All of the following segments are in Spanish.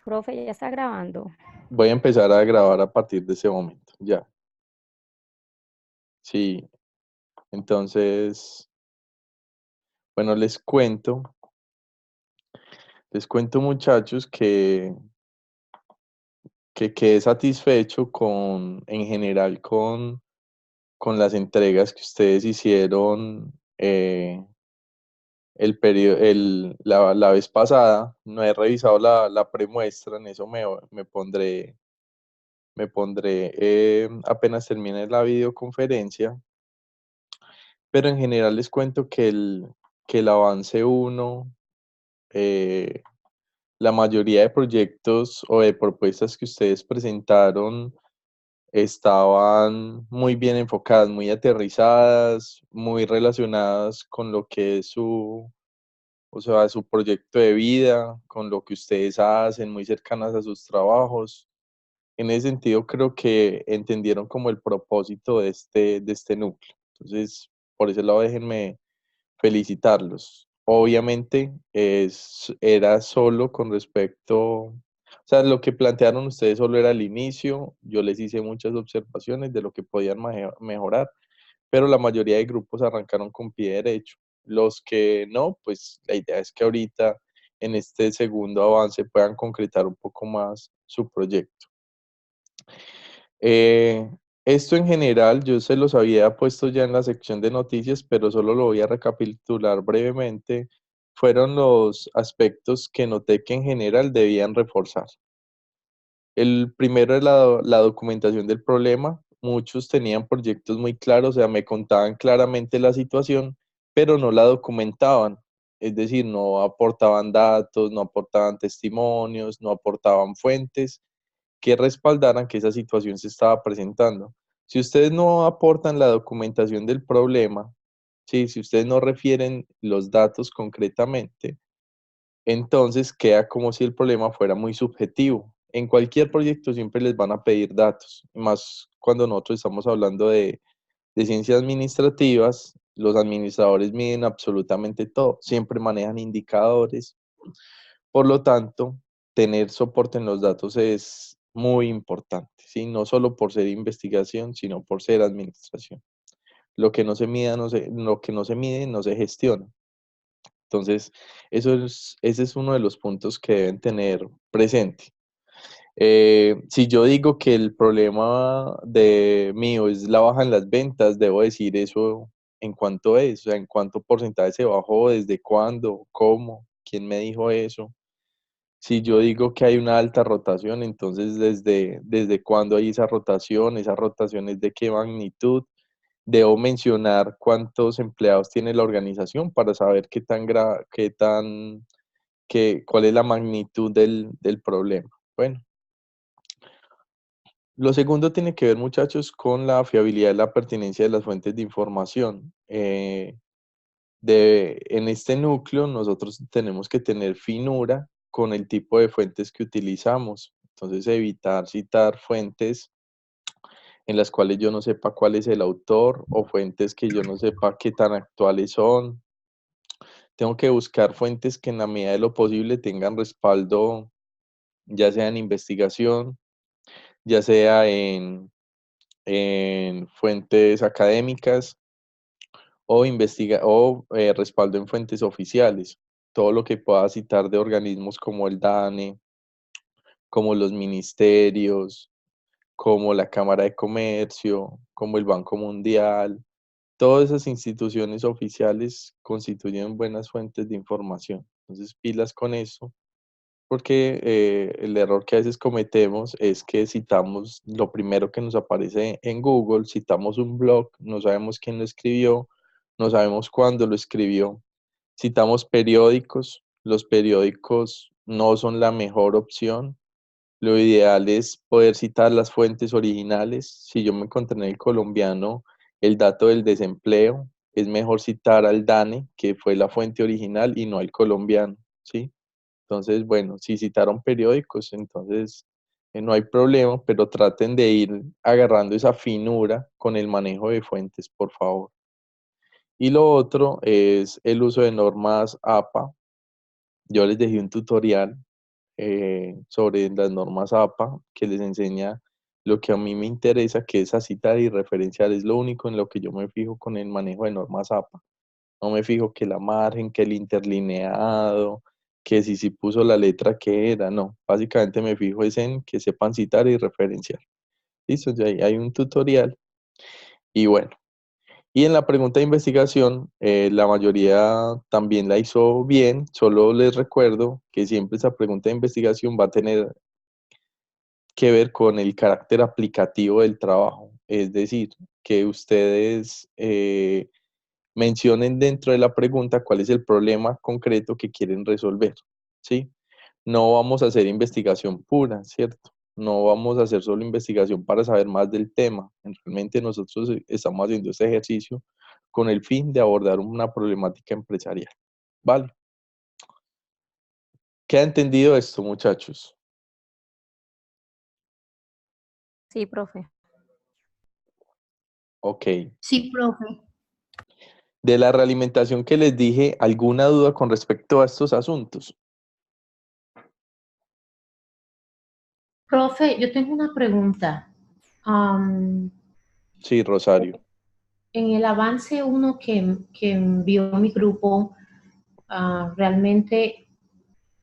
Profe, ya está grabando. Voy a empezar a grabar a partir de ese momento. Ya, sí. Entonces, bueno, les cuento muchachos que quedé satisfecho en general con las entregas que ustedes hicieron la vez pasada. No he revisado la premuestra, en eso me pondré apenas termine la videoconferencia. Pero en general les cuento que el avance uno, eh, la mayoría de proyectos o de propuestas que ustedes presentaron estaban muy bien enfocadas, muy aterrizadas, muy relacionadas con lo que es su proyecto de vida, con lo que ustedes hacen, muy cercanas a sus trabajos. En ese sentido, creo que entendieron como el propósito de este núcleo. Entonces, por ese lado, déjenme felicitarlos. Obviamente era solo con respecto, o sea, lo que plantearon ustedes solo era el inicio, yo les hice muchas observaciones de lo que podían mejorar, pero la mayoría de grupos arrancaron con pie derecho. Los que no, pues la idea es que ahorita en este segundo avance puedan concretar un poco más su proyecto. Eh, Esto en general yo se los había puesto ya en la sección de noticias, pero solo lo voy a recapitular brevemente. Fueron los aspectos que noté que en general debían reforzar. El primero es la documentación del problema. Muchos tenían proyectos muy claros, o sea, me contaban claramente la situación, pero no la documentaban. Es decir, no aportaban datos, no aportaban testimonios, no aportaban fuentes que respaldaran que esa situación se estaba presentando. Si ustedes no aportan la documentación del problema, ¿sí? Si ustedes no refieren los datos concretamente, entonces queda como si el problema fuera muy subjetivo. En cualquier proyecto siempre les van a pedir datos, más cuando nosotros estamos hablando de ciencias administrativas, los administradores miden absolutamente todo, siempre manejan indicadores. Por lo tanto, tener soporte en los datos es muy importante, ¿sí? No solo por ser investigación, sino por ser administración. Lo que no se mide no se gestiona. Entonces, ese es uno de los puntos que deben tener presente. Si yo digo que el problema de mío es la baja en las ventas, debo decir eso en cuánto es, o sea, en cuánto porcentaje se bajó, desde cuándo, cómo, quién me dijo eso. Si yo digo que hay una alta rotación, entonces desde cuándo hay esa rotación es de qué magnitud. Debo mencionar cuántos empleados tiene la organización para saber cuál es la magnitud del problema. Bueno, lo segundo tiene que ver, muchachos, con la fiabilidad y la pertinencia de las fuentes de información. En este núcleo nosotros tenemos que tener finura con el tipo de fuentes que utilizamos. Entonces, evitar citar fuentes en las cuales yo no sepa cuál es el autor o fuentes que yo no sepa qué tan actuales son. Tengo que buscar fuentes que en la medida de lo posible tengan respaldo, ya sea en investigación, ya sea en fuentes académicas o respaldo en fuentes oficiales. Todo lo que pueda citar de organismos como el DANE, como los ministerios, como la Cámara de Comercio, como el Banco Mundial. Todas esas instituciones oficiales constituyen buenas fuentes de información. Entonces, pilas con eso, porque el error que a veces cometemos es que citamos lo primero que nos aparece en Google, citamos un blog, no sabemos quién lo escribió, no sabemos cuándo lo escribió. Citamos periódicos, los periódicos no son la mejor opción. Lo ideal es poder citar las fuentes originales. Si yo me encontré en el colombiano el dato del desempleo, es mejor citar al DANE, que fue la fuente original, y no al colombiano, ¿sí? Entonces, bueno, si citaron periódicos, entonces no hay problema, pero traten de ir agarrando esa finura con el manejo de fuentes, por favor. Y lo otro es el uso de normas APA. Yo les dejé un tutorial sobre las normas APA, que les enseña lo que a mí me interesa, que es a citar y referenciar. Es lo único en lo que yo me fijo con el manejo de normas APA. No me fijo que la margen, que el interlineado, que si puso la letra que era, no. Básicamente me fijo es en que sepan citar y referenciar. Listo, ya hay un tutorial. Y bueno, y en la pregunta de investigación, la mayoría también la hizo bien, solo les recuerdo que siempre esa pregunta de investigación va a tener que ver con el carácter aplicativo del trabajo, es decir, que ustedes mencionen dentro de la pregunta cuál es el problema concreto que quieren resolver, ¿sí? No vamos a hacer investigación pura, ¿cierto? No vamos a hacer solo investigación para saber más del tema. Realmente nosotros estamos haciendo este ejercicio con el fin de abordar una problemática empresarial. ¿Vale? ¿Qué ha entendido esto, muchachos? Sí, profe. Ok. Sí, profe. De la realimentación que les dije, ¿alguna duda con respecto a estos asuntos? Profe, yo tengo una pregunta. Am, Sí, Rosario. en el avance uno que envió mi grupo, realmente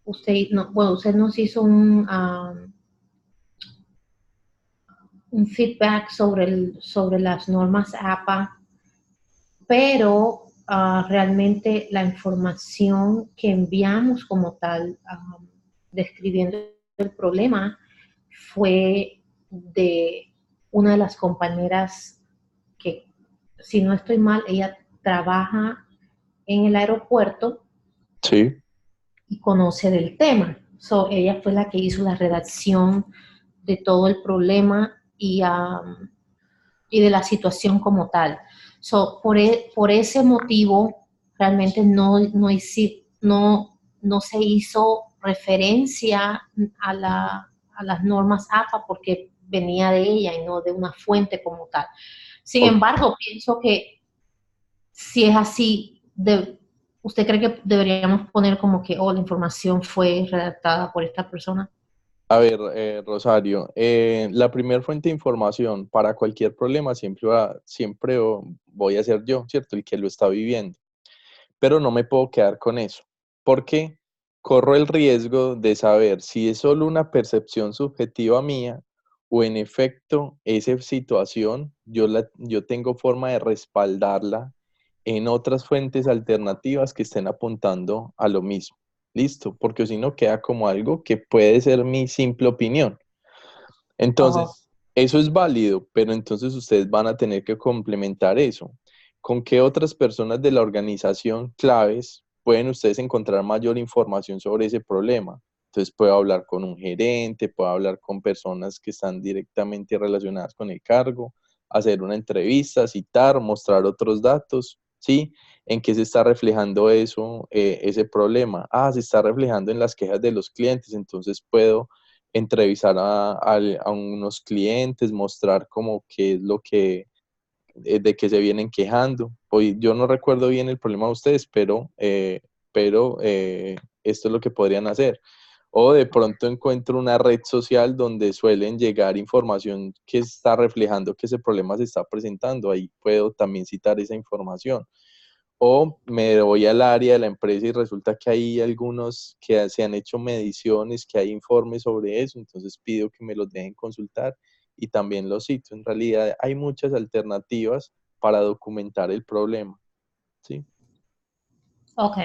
usted nos hizo un feedback sobre las normas APA, pero realmente la información que enviamos como tal, describiendo el problema, fue de una de las compañeras que, si no estoy mal, ella trabaja en el aeropuerto Sí. y conoce del tema. So, ella fue la que hizo la redacción de todo el problema y de la situación como tal. So, por ese motivo, realmente no se hizo referencia a las normas APA porque venía de ella y no de una fuente como tal. Sin Ok. embargo, pienso que si es así, ¿usted cree que deberíamos poner como que la información fue redactada por esta persona? A ver, Rosario, la primera fuente de información para cualquier problema siempre voy a ser yo, ¿cierto? El que lo está viviendo. Pero no me puedo quedar con eso, porque corro el riesgo de saber si es solo una percepción subjetiva mía o en efecto esa situación yo tengo forma de respaldarla en otras fuentes alternativas que estén apuntando a lo mismo. Listo, porque si no queda como algo que puede ser mi simple opinión. Oh, Entonces, eso es válido, pero entonces ustedes van a tener que complementar eso. ¿Con qué otras personas de la organización claves pueden ustedes encontrar mayor información sobre ese problema? Entonces, puedo hablar con un gerente, puedo hablar con personas que están directamente relacionadas con el cargo, hacer una entrevista, citar, mostrar otros datos, ¿sí? ¿En qué se está reflejando eso, ese problema? Se está reflejando en las quejas de los clientes, entonces puedo entrevistar a unos clientes, mostrar como qué es lo que, de qué se vienen quejando. Hoy yo no recuerdo bien el problema de ustedes, pero esto es lo que podrían hacer. O de pronto encuentro una red social donde suelen llegar información que está reflejando que ese problema se está presentando. Ahí puedo también citar esa información. O me voy al área de la empresa y resulta que hay algunos que se han hecho mediciones, que hay informes sobre eso, entonces pido que me los dejen consultar y también los cito. En realidad hay muchas alternativas para documentar el problema, ¿sí? ok,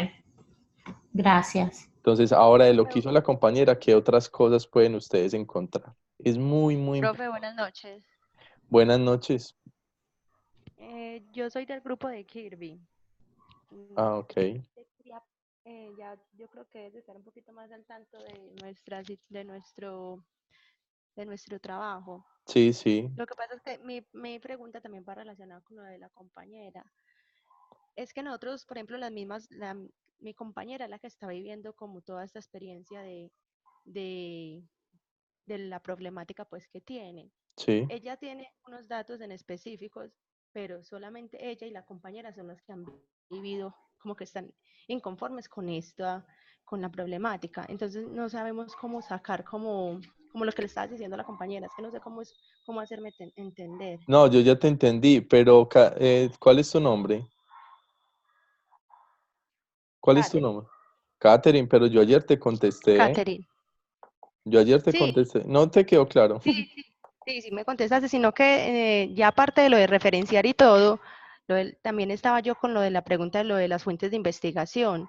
gracias. Entonces, ahora de lo que Profe, hizo la compañera, ¿qué otras cosas pueden ustedes encontrar? Es muy profe, importante. buenas noches. Buenas noches. Yo soy del grupo de Kirby. Ok. Te quería, ya yo creo que debes de estar un poquito más al tanto de de nuestro trabajo. Sí, sí, Lo que pasa es que mi pregunta también va relacionada con lo de la compañera. Es que nosotros, por ejemplo, mi compañera es la que está viviendo como toda esta experiencia de, de la problemática pues que tiene. sí. Ella tiene unos datos en específicos, pero solamente ella y la compañera son los que han vivido como que están inconformes con con la problemática. Entonces no sabemos cómo sacar como lo que le estabas diciendo a la compañera, es que no sé cómo hacerme entender. No, yo ya te entendí, pero ¿cuál es tu nombre? ¿Cuál es tu Katherine. nombre? Katherine, pero yo ayer te contesté, ¿eh? Katherine. Yo ayer te Sí, contesté. ¿No te quedó claro? sí, me contestaste, sino que ya aparte de lo de referenciar y todo, también estaba yo con lo de la pregunta de lo de las fuentes de investigación.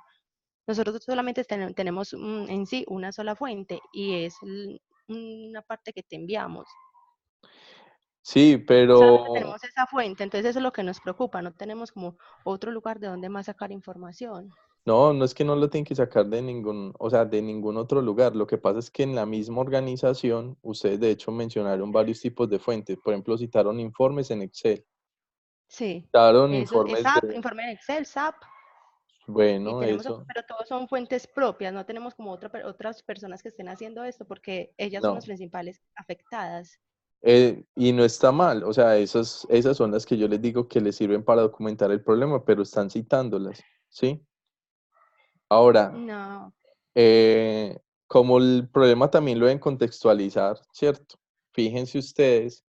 Nosotros solamente tenemos en sí una sola fuente y es una parte que te enviamos. Sí, Solamente pero tenemos esa fuente, entonces eso es lo que nos preocupa, no tenemos como otro lugar de donde más sacar información. no, no es que no lo tienen que sacar de ningún, o sea, de ningún otro lugar. Lo que pasa es que en la misma organización, ustedes de hecho mencionaron varios tipos de fuentes. Por ejemplo, citaron informes en Excel, Sí, citaron eso es informes SAP, de, informe en Excel, SAP, y bueno, tenemos, eso, pero todos son fuentes propias, no tenemos como otras personas que estén haciendo esto porque ellas son las no. principales afectadas. Y no está mal, o sea, esas son las que yo les digo que les sirven para documentar el problema, pero están citándolas, ¿sí? Ahora, No, como el problema también lo deben contextualizar, ¿cierto? Fíjense ustedes,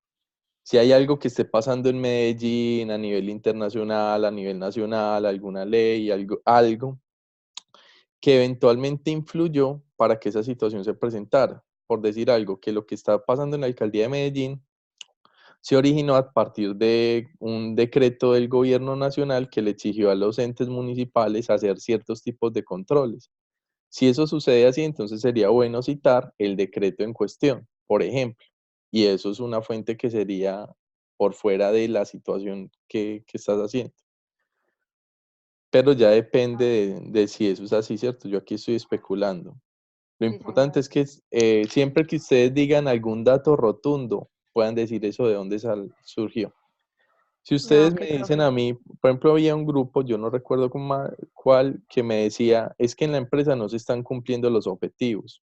si hay algo que esté pasando en Medellín a nivel internacional, a nivel nacional, alguna ley, algo que eventualmente influyó para que esa situación se presentara. Por decir algo, que lo que está pasando en la alcaldía de Medellín se originó a partir de un decreto del gobierno nacional que le exigió a los entes municipales hacer ciertos tipos de controles. Si eso sucede así, entonces sería bueno citar el decreto en cuestión, por ejemplo, y eso es una fuente que sería por fuera de la situación que estás haciendo. Pero ya depende de si eso es así, ¿cierto? Yo aquí estoy especulando. Lo sí, importante señor. es que siempre que ustedes digan algún dato rotundo, puedan decir eso de dónde surgió. Si No, ustedes ok, me dicen profe. a mí, por ejemplo, había un grupo, yo no recuerdo cuál, que me decía, es que en la empresa no se están cumpliendo los objetivos.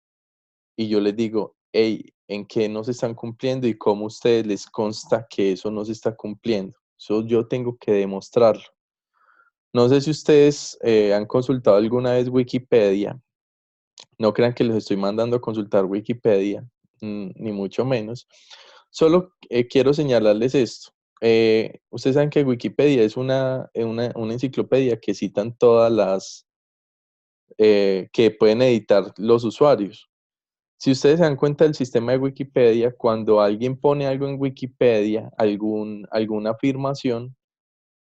Y yo les digo, hey, ¿en qué no se están cumpliendo y cómo a ustedes les consta que eso no se está cumpliendo? Eso yo tengo que demostrarlo. No sé si ustedes han consultado alguna vez Wikipedia. No crean que les estoy mandando a consultar Wikipedia, ni mucho menos. Solo quiero señalarles esto. Ustedes saben que Wikipedia es una enciclopedia que citan todas las que pueden editar los usuarios. Si ustedes se dan cuenta del sistema de Wikipedia, cuando alguien pone algo en Wikipedia, alguna afirmación,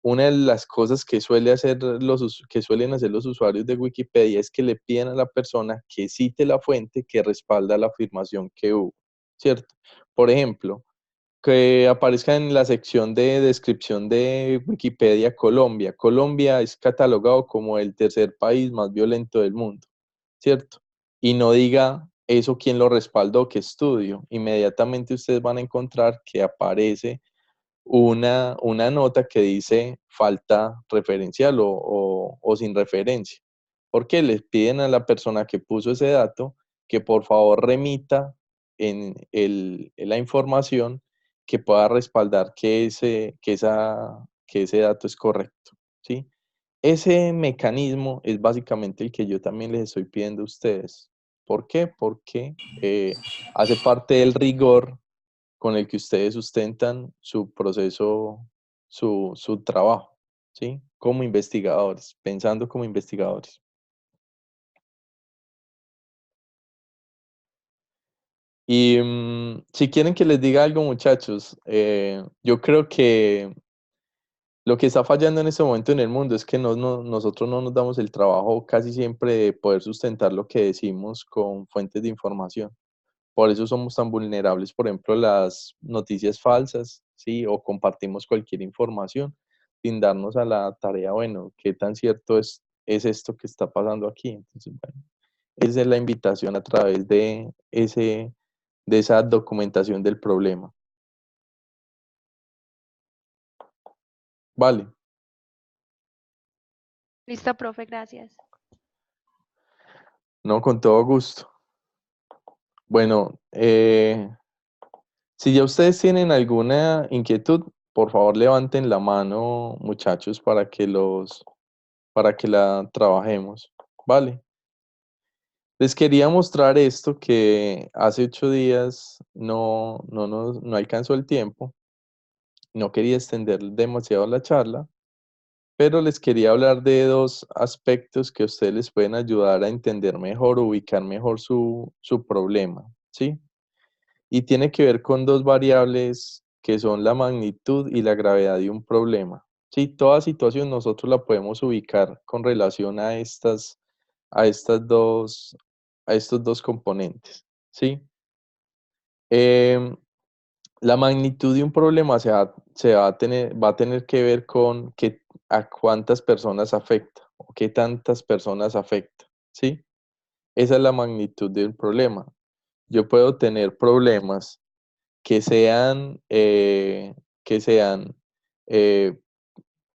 una de las cosas que que suelen hacer los usuarios de Wikipedia es que le piden a la persona que cite la fuente que respalda la afirmación que hubo, ¿cierto? Por ejemplo, que aparezca en la sección de descripción de Wikipedia Colombia. Colombia es catalogado como el tercer país más violento del mundo, ¿cierto? Y no diga eso quién lo respaldó, qué estudio. Inmediatamente ustedes van a encontrar que aparece una nota que dice falta referencial o sin referencia. Porque les piden a la persona que puso ese dato que por favor remita en la información que pueda respaldar que ese dato es correcto, ¿sí? Ese mecanismo es básicamente el que yo también les estoy pidiendo a ustedes. ¿Por qué? Porque hace parte del rigor con el que ustedes sustentan su proceso, su trabajo, ¿sí? Como investigadores, pensando como investigadores. Y si quieren que les diga algo, muchachos, yo creo que lo que está fallando en este momento en el mundo es que nosotros no nos damos el trabajo casi siempre de poder sustentar lo que decimos con fuentes de información. Por eso somos tan vulnerables, por ejemplo, las noticias falsas, ¿sí? O compartimos cualquier información sin darnos a la tarea, bueno, ¿qué tan cierto es esto que está pasando aquí? Entonces, bueno, esa es la invitación a través de esa documentación del problema. Vale, Listo, profe, gracias. no, con todo gusto. Bueno, si ya ustedes tienen alguna inquietud, por favor levanten la mano, muchachos, para que para que la trabajemos, ¿vale? Les quería mostrar esto que hace 8 días no alcanzó el tiempo, no quería extender demasiado la charla, pero les quería hablar de dos aspectos que a ustedes les pueden ayudar a entender mejor, ubicar mejor su problema, ¿sí? Y tiene que ver con dos variables que son la magnitud y la gravedad de un problema. Sí, toda situación nosotros la podemos ubicar con relación a estas dos, a estos dos componentes, ¿sí? Em, la magnitud de un problema va a tener que ver con a cuántas personas afecta o qué tantas personas afecta, ¿sí? Esa es la magnitud de un problema. Yo puedo tener problemas que sean, que sean, eh,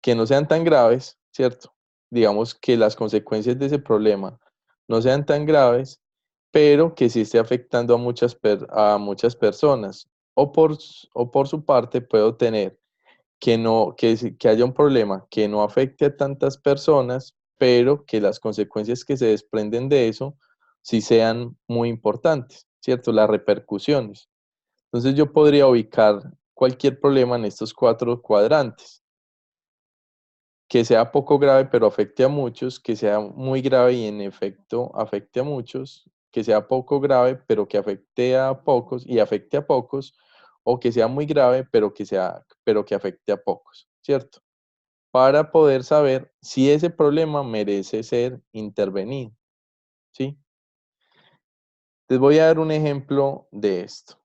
que no sean tan graves, ¿cierto? Digamos que las consecuencias de ese problema no sean tan graves, pero que sí esté afectando a muchas personas. O por su parte puedo tener que haya un problema que no afecte a tantas personas, pero que las consecuencias que se desprenden de eso sí sean muy importantes, ¿cierto? Las repercusiones. Entonces yo podría ubicar cualquier problema en estos 4 cuadrantes, que sea poco grave pero afecte a muchos, que sea muy grave y en efecto afecte a muchos, que sea poco grave pero que afecte a pocos y afecte a pocos, o que sea muy grave pero que afecte a pocos, ¿cierto? Para poder saber si ese problema merece ser intervenido, ¿sí? Les voy a dar un ejemplo de esto,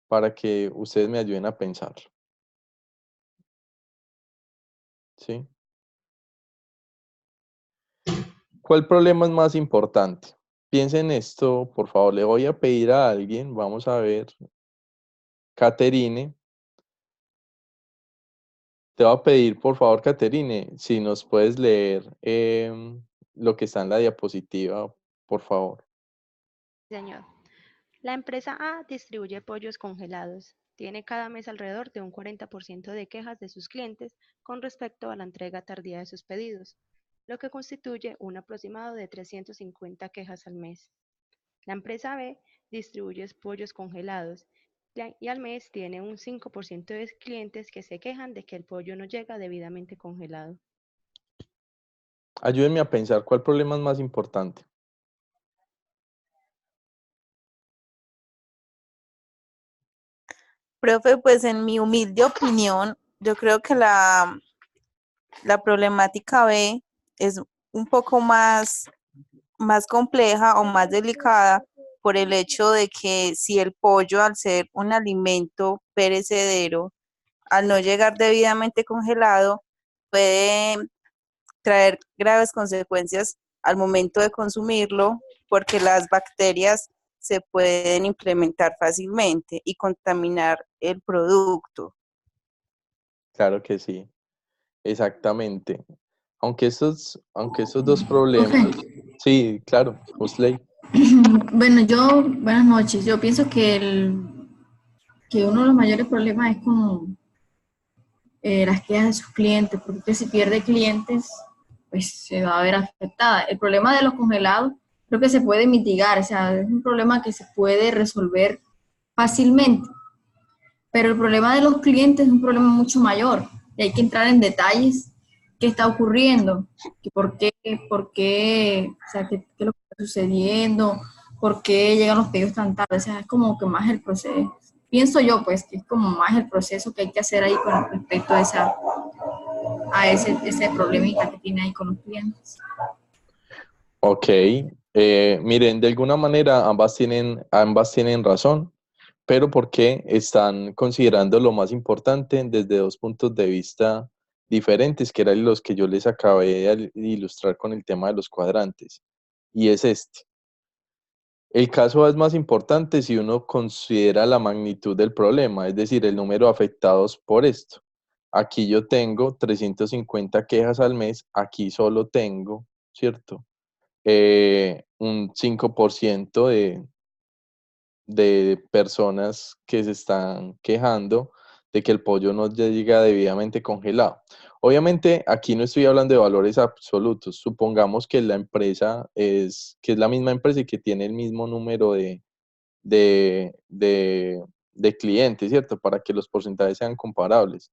para que ustedes me ayuden a pensarlo, ¿sí? ¿Cuál problema es más importante? Piensen esto, por favor, le voy a pedir a alguien, vamos a ver, Caterine, te voy a pedir, por favor, Caterine, si nos puedes leer lo que está en la diapositiva, por favor. Señor. La empresa A distribuye pollos congelados. Tiene cada mes alrededor de un 40% de quejas de sus clientes con respecto a la entrega tardía de sus pedidos, lo que constituye un aproximado de 350 quejas al mes. La empresa B distribuye pollos congelados y al mes tiene un 5% de clientes que se quejan de que el pollo no llega debidamente congelado. Ayúdenme a pensar cuál problema es más importante. Profe, pues en mi humilde opinión, yo creo que la problemática B es un poco más compleja o más delicada por el hecho de que si el pollo, al ser un alimento perecedero, al no llegar debidamente congelado, puede traer graves consecuencias al momento de consumirlo, porque las bacterias se pueden implementar fácilmente y contaminar el producto. Claro que sí, exactamente. Aunque estos dos Profe, problemas, sí, claro, Huxley, bueno, buenas noches. Yo pienso que uno de los mayores problemas es como las quejas de sus clientes, porque si pierde clientes, pues se va a ver afectada. El problema de los congelados creo que se puede mitigar, o sea, es un problema que se puede resolver fácilmente, pero el problema de los clientes es un problema mucho mayor y hay que entrar en detalles qué está ocurriendo, que por qué, o sea, qué es lo que está sucediendo, por qué llegan los pedidos tan tarde, o sea, es como que más el proceso, pienso yo pues que es como más el proceso que hay que hacer ahí con respecto a ese problemita que tiene ahí con los clientes. ok. Miren, de alguna manera ambas tienen razón, pero porque están considerando lo más importante desde dos puntos de vista diferentes, que eran los que yo les acabé de ilustrar con el tema de los cuadrantes. Y es este. El caso es más importante si uno considera la magnitud del problema, es decir, el número de afectados por esto. Aquí yo tengo 350 quejas al mes, aquí solo tengo, ¿cierto? Un 5% de personas que se están quejando de que el pollo no llega debidamente congelado. Obviamente, aquí no estoy hablando de valores absolutos. Supongamos que la empresa que es la misma empresa y que tiene el mismo número de, de, de clientes, ¿cierto? Para que los porcentajes sean comparables.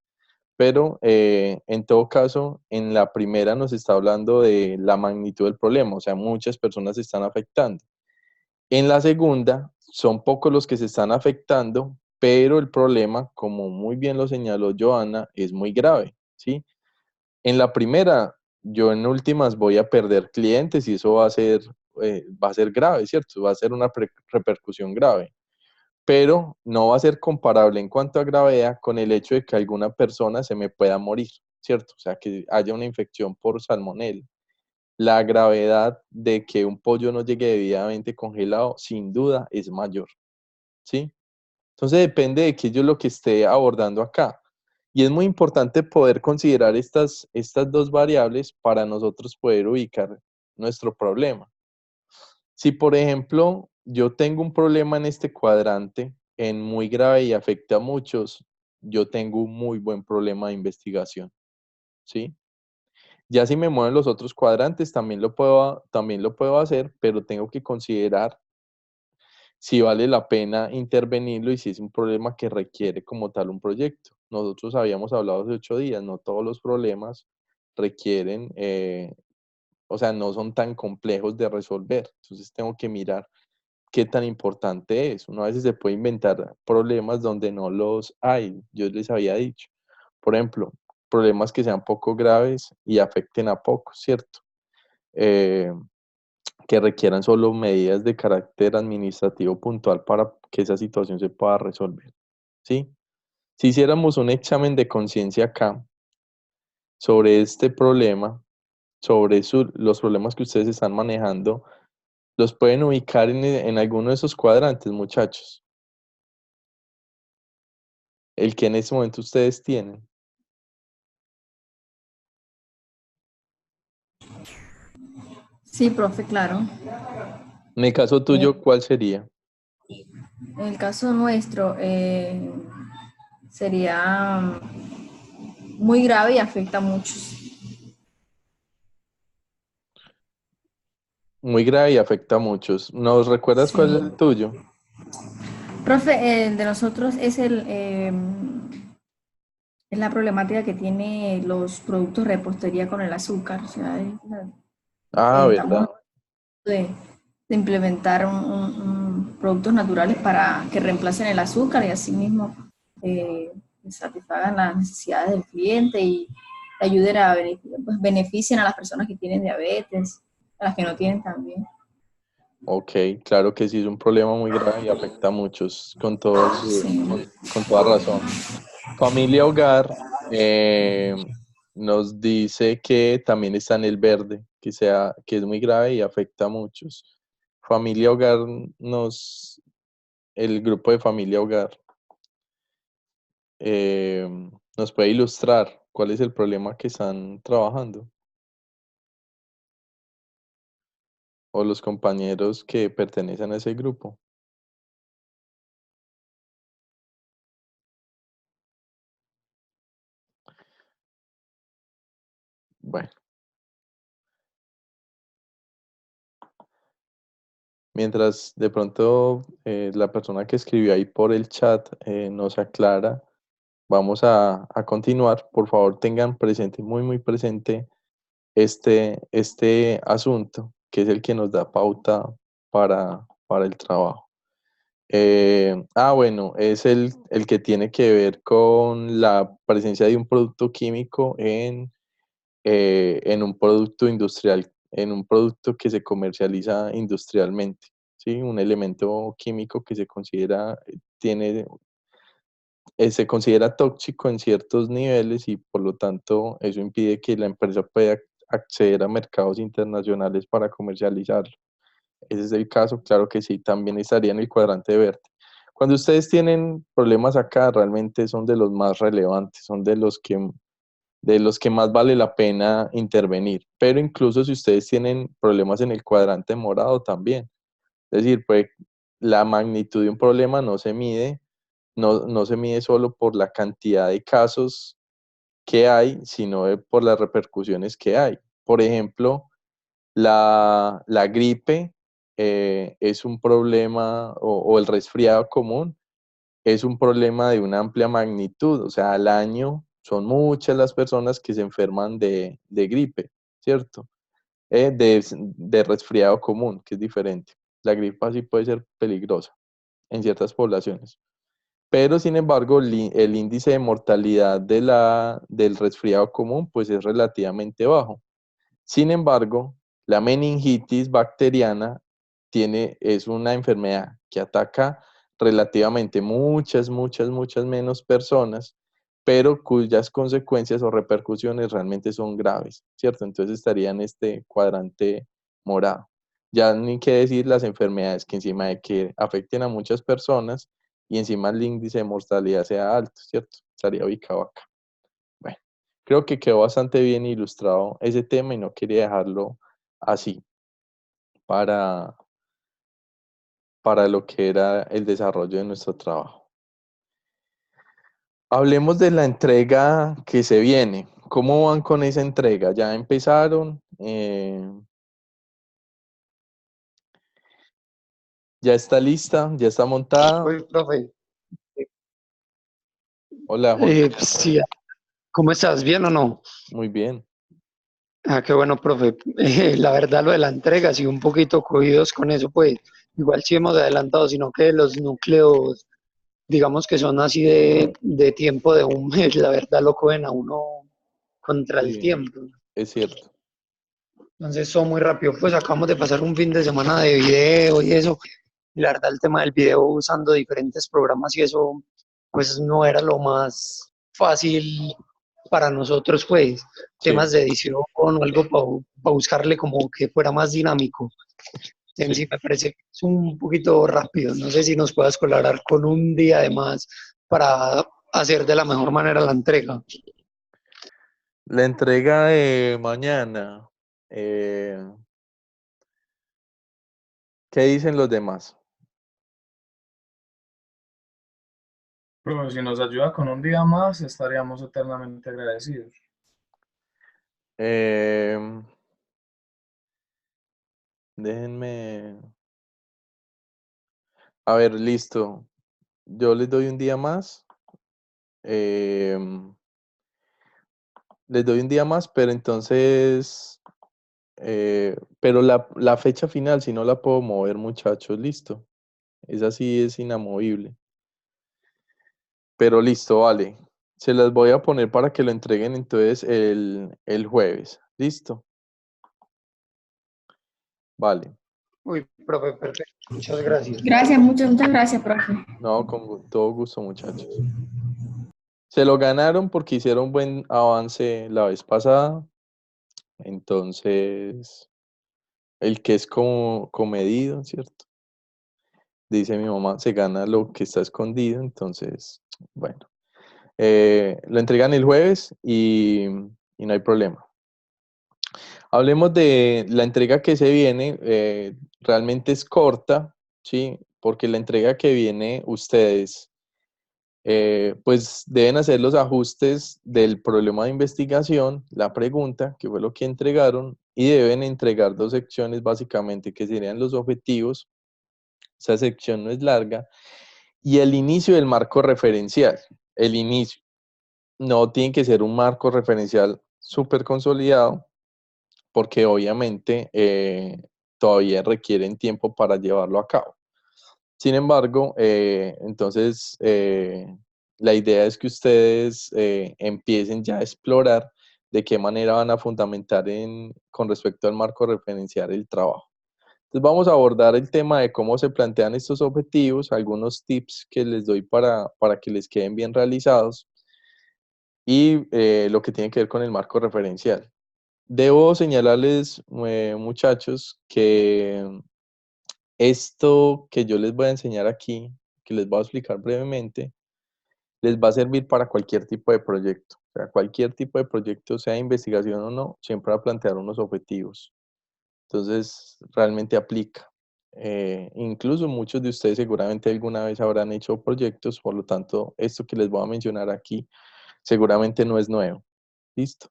Pero en todo caso, en la primera nos está hablando de la magnitud del problema, o sea, muchas personas se están afectando. En la segunda, son pocos los que se están afectando, pero el problema, como muy bien lo señaló Joana, es muy grave, ¿sí? En la primera, yo en últimas voy a perder clientes y eso va a ser grave, ¿cierto? Va a ser una repercusión grave, pero no va a ser comparable en cuanto a gravedad con el hecho de que alguna persona se me pueda morir, ¿cierto? O sea, que haya una infección por salmonela. La gravedad de que un pollo no llegue debidamente congelado, sin duda, es mayor, ¿sí? Entonces depende de qué yo lo que esté abordando acá. Y es muy importante poder considerar estas dos variables para nosotros poder ubicar nuestro problema. Si, por ejemplo, yo tengo un problema en este cuadrante, en muy grave y afecta a muchos, yo tengo un muy buen problema de investigación, ¿sí? Ya si me mueven los otros cuadrantes, también lo puedo hacer, pero tengo que considerar si vale la pena intervenirlo y si es un problema que requiere como tal un proyecto. Nosotros habíamos hablado hace 8 días, no todos los problemas requieren, o sea, no son tan complejos de resolver. Entonces tengo que mirar qué tan importante es. Uno a veces se puede inventar problemas donde no los hay, yo les había dicho. Por ejemplo, problemas que sean poco graves y afecten a pocos, ¿cierto? Eh, que requieran solo medidas de carácter administrativo puntual para que esa situación se pueda resolver, ¿sí? Si hiciéramos un examen de conciencia acá sobre este problema, sobre los problemas que ustedes están manejando, los pueden ubicar en alguno de esos cuadrantes, muchachos. El que en este momento ustedes tienen. Sí, profe, claro. En el caso tuyo, ¿cuál sería? En el caso nuestro, sería muy grave y afecta a muchos. Muy grave y afecta a muchos. ¿Nos recuerdas cuál es Sí. el tuyo? Profe, el de nosotros es es la problemática que tiene los productos de repostería con el azúcar. O sea, Ah, estamos ¿verdad? de, de implementar productos naturales para que reemplacen el azúcar y asimismo satisfagan las necesidades del cliente y ayuden a pues, beneficien a las personas que tienen diabetes, a las que no tienen también. Ok, claro que sí, es un problema muy grave y afecta a muchos, Sí. con toda razón. Familia Hogar nos dice que también está en el verde, que es muy grave y afecta a muchos. Familia Hogar el grupo de Familia Hogar eh, nos puede ilustrar cuál es el problema que están trabajando. O los compañeros que pertenecen a ese grupo. Bueno, mientras de pronto la persona que escribió ahí por el chat nos aclara, vamos a continuar. Por favor, tengan presente, muy, muy presente este asunto, que es el que nos da pauta para el trabajo. Bueno, es el que tiene que ver con la presencia de un producto químico en un producto industrial, en un producto que se comercializa industrialmente, ¿sí? Un elemento químico que se considera tóxico en ciertos niveles y por lo tanto eso impide que la empresa pueda acceder a mercados internacionales para comercializarlo. Ese es el caso, claro que sí, también estaría en el cuadrante verde. Cuando ustedes tienen problemas acá, realmente son de los más relevantes, son de los que más vale la pena intervenir. Pero incluso si ustedes tienen problemas en el cuadrante morado también. Es decir, pues la magnitud de un problema no se mide no se mide solo por la cantidad de casos que hay, sino por las repercusiones que hay. Por ejemplo, la gripe es un problema, o el resfriado común, es un problema de una amplia magnitud. O sea, al año son muchas las personas que se enferman de gripe, ¿cierto? De resfriado común, que es diferente. La gripe sí puede ser peligrosa en ciertas poblaciones. Pero, sin embargo, el índice de mortalidad del resfriado común pues es relativamente bajo. Sin embargo, la meningitis bacteriana es una enfermedad que ataca relativamente muchas menos personas, pero cuyas consecuencias o repercusiones realmente son graves, ¿cierto? Entonces estaría en este cuadrante morado. Ya ni qué decir las enfermedades que encima de que afecten a muchas personas y encima el índice de mortalidad sea alto, ¿cierto? Estaría ubicado acá. Bueno, creo que quedó bastante bien ilustrado ese tema y no quería dejarlo así para lo que era el desarrollo de nuestro trabajo. Hablemos de la entrega que se viene. ¿Cómo van con esa entrega? ¿Ya empezaron? ¿Ya está lista? ¿Ya está montada? Oye, profe, Hola, Juan. sí, ¿cómo estás? ¿Bien o no? Muy bien. Ah, qué bueno, profe. La verdad, lo de la entrega, sí, un poquito cogidos con eso, pues igual sí hemos adelantado, sino que los núcleos, digamos que son así de tiempo de un mes, la verdad lo cogen a uno contra el Sí, tiempo. es cierto. Entonces, son muy rápido, pues acabamos de pasar un fin de semana de video y eso, y la verdad el tema del video usando diferentes programas y eso, pues no era lo más fácil para nosotros, pues, Sí. temas de edición o algo para buscarle como que fuera más dinámico. En sí me parece que es un poquito rápido, no sé si nos puedas colaborar con un día de más para hacer de la mejor manera la entrega. La entrega de mañana. ¿Qué dicen los demás? Pero si nos ayuda con un día más, estaríamos eternamente agradecidos. Déjenme. A ver, listo. Yo les doy un día más. Les doy un día más, pero entonces. Pero la fecha final, si no la puedo mover, muchachos, listo. Esa sí es inamovible. Pero listo, vale. Se las voy a poner para que lo entreguen entonces el jueves. ¿Listo? Vale. Uy, profe, perfecto, muchas gracias. Gracias, muchas gracias, profe. No, con todo gusto, muchachos. Se lo ganaron porque hicieron buen avance la vez pasada. Entonces, el que es como comedido, ¿cierto? Dice mi mamá, se gana lo que está escondido. Entonces, bueno. Lo entregan el jueves y no hay problema. Hablemos de la entrega que se viene. Realmente es corta, ¿sí? Porque la entrega que viene ustedes, pues deben hacer los ajustes del problema de investigación, la pregunta, que fue lo que entregaron, y deben entregar 2 secciones básicamente, que serían los objetivos. Esa sección no es larga. Y el inicio del marco referencial. El inicio. No tiene que ser un marco referencial súper consolidado, porque obviamente todavía requieren tiempo para llevarlo a cabo. Sin embargo, entonces la idea es que ustedes empiecen ya a explorar de qué manera van a fundamentar con respecto al marco referencial el trabajo. Entonces vamos a abordar el tema de cómo se plantean estos objetivos, algunos tips que les doy para que les queden bien realizados y lo que tiene que ver con el marco referencial. Debo señalarles, muchachos, que esto que yo les voy a enseñar aquí, que les voy a explicar brevemente, les va a servir para cualquier tipo de proyecto. O sea, cualquier tipo de proyecto, sea investigación o no, siempre va a plantear unos objetivos. Entonces, realmente aplica. Incluso muchos de ustedes seguramente alguna vez habrán hecho proyectos, por lo tanto, esto que les voy a mencionar aquí seguramente no es nuevo. ¿Listo?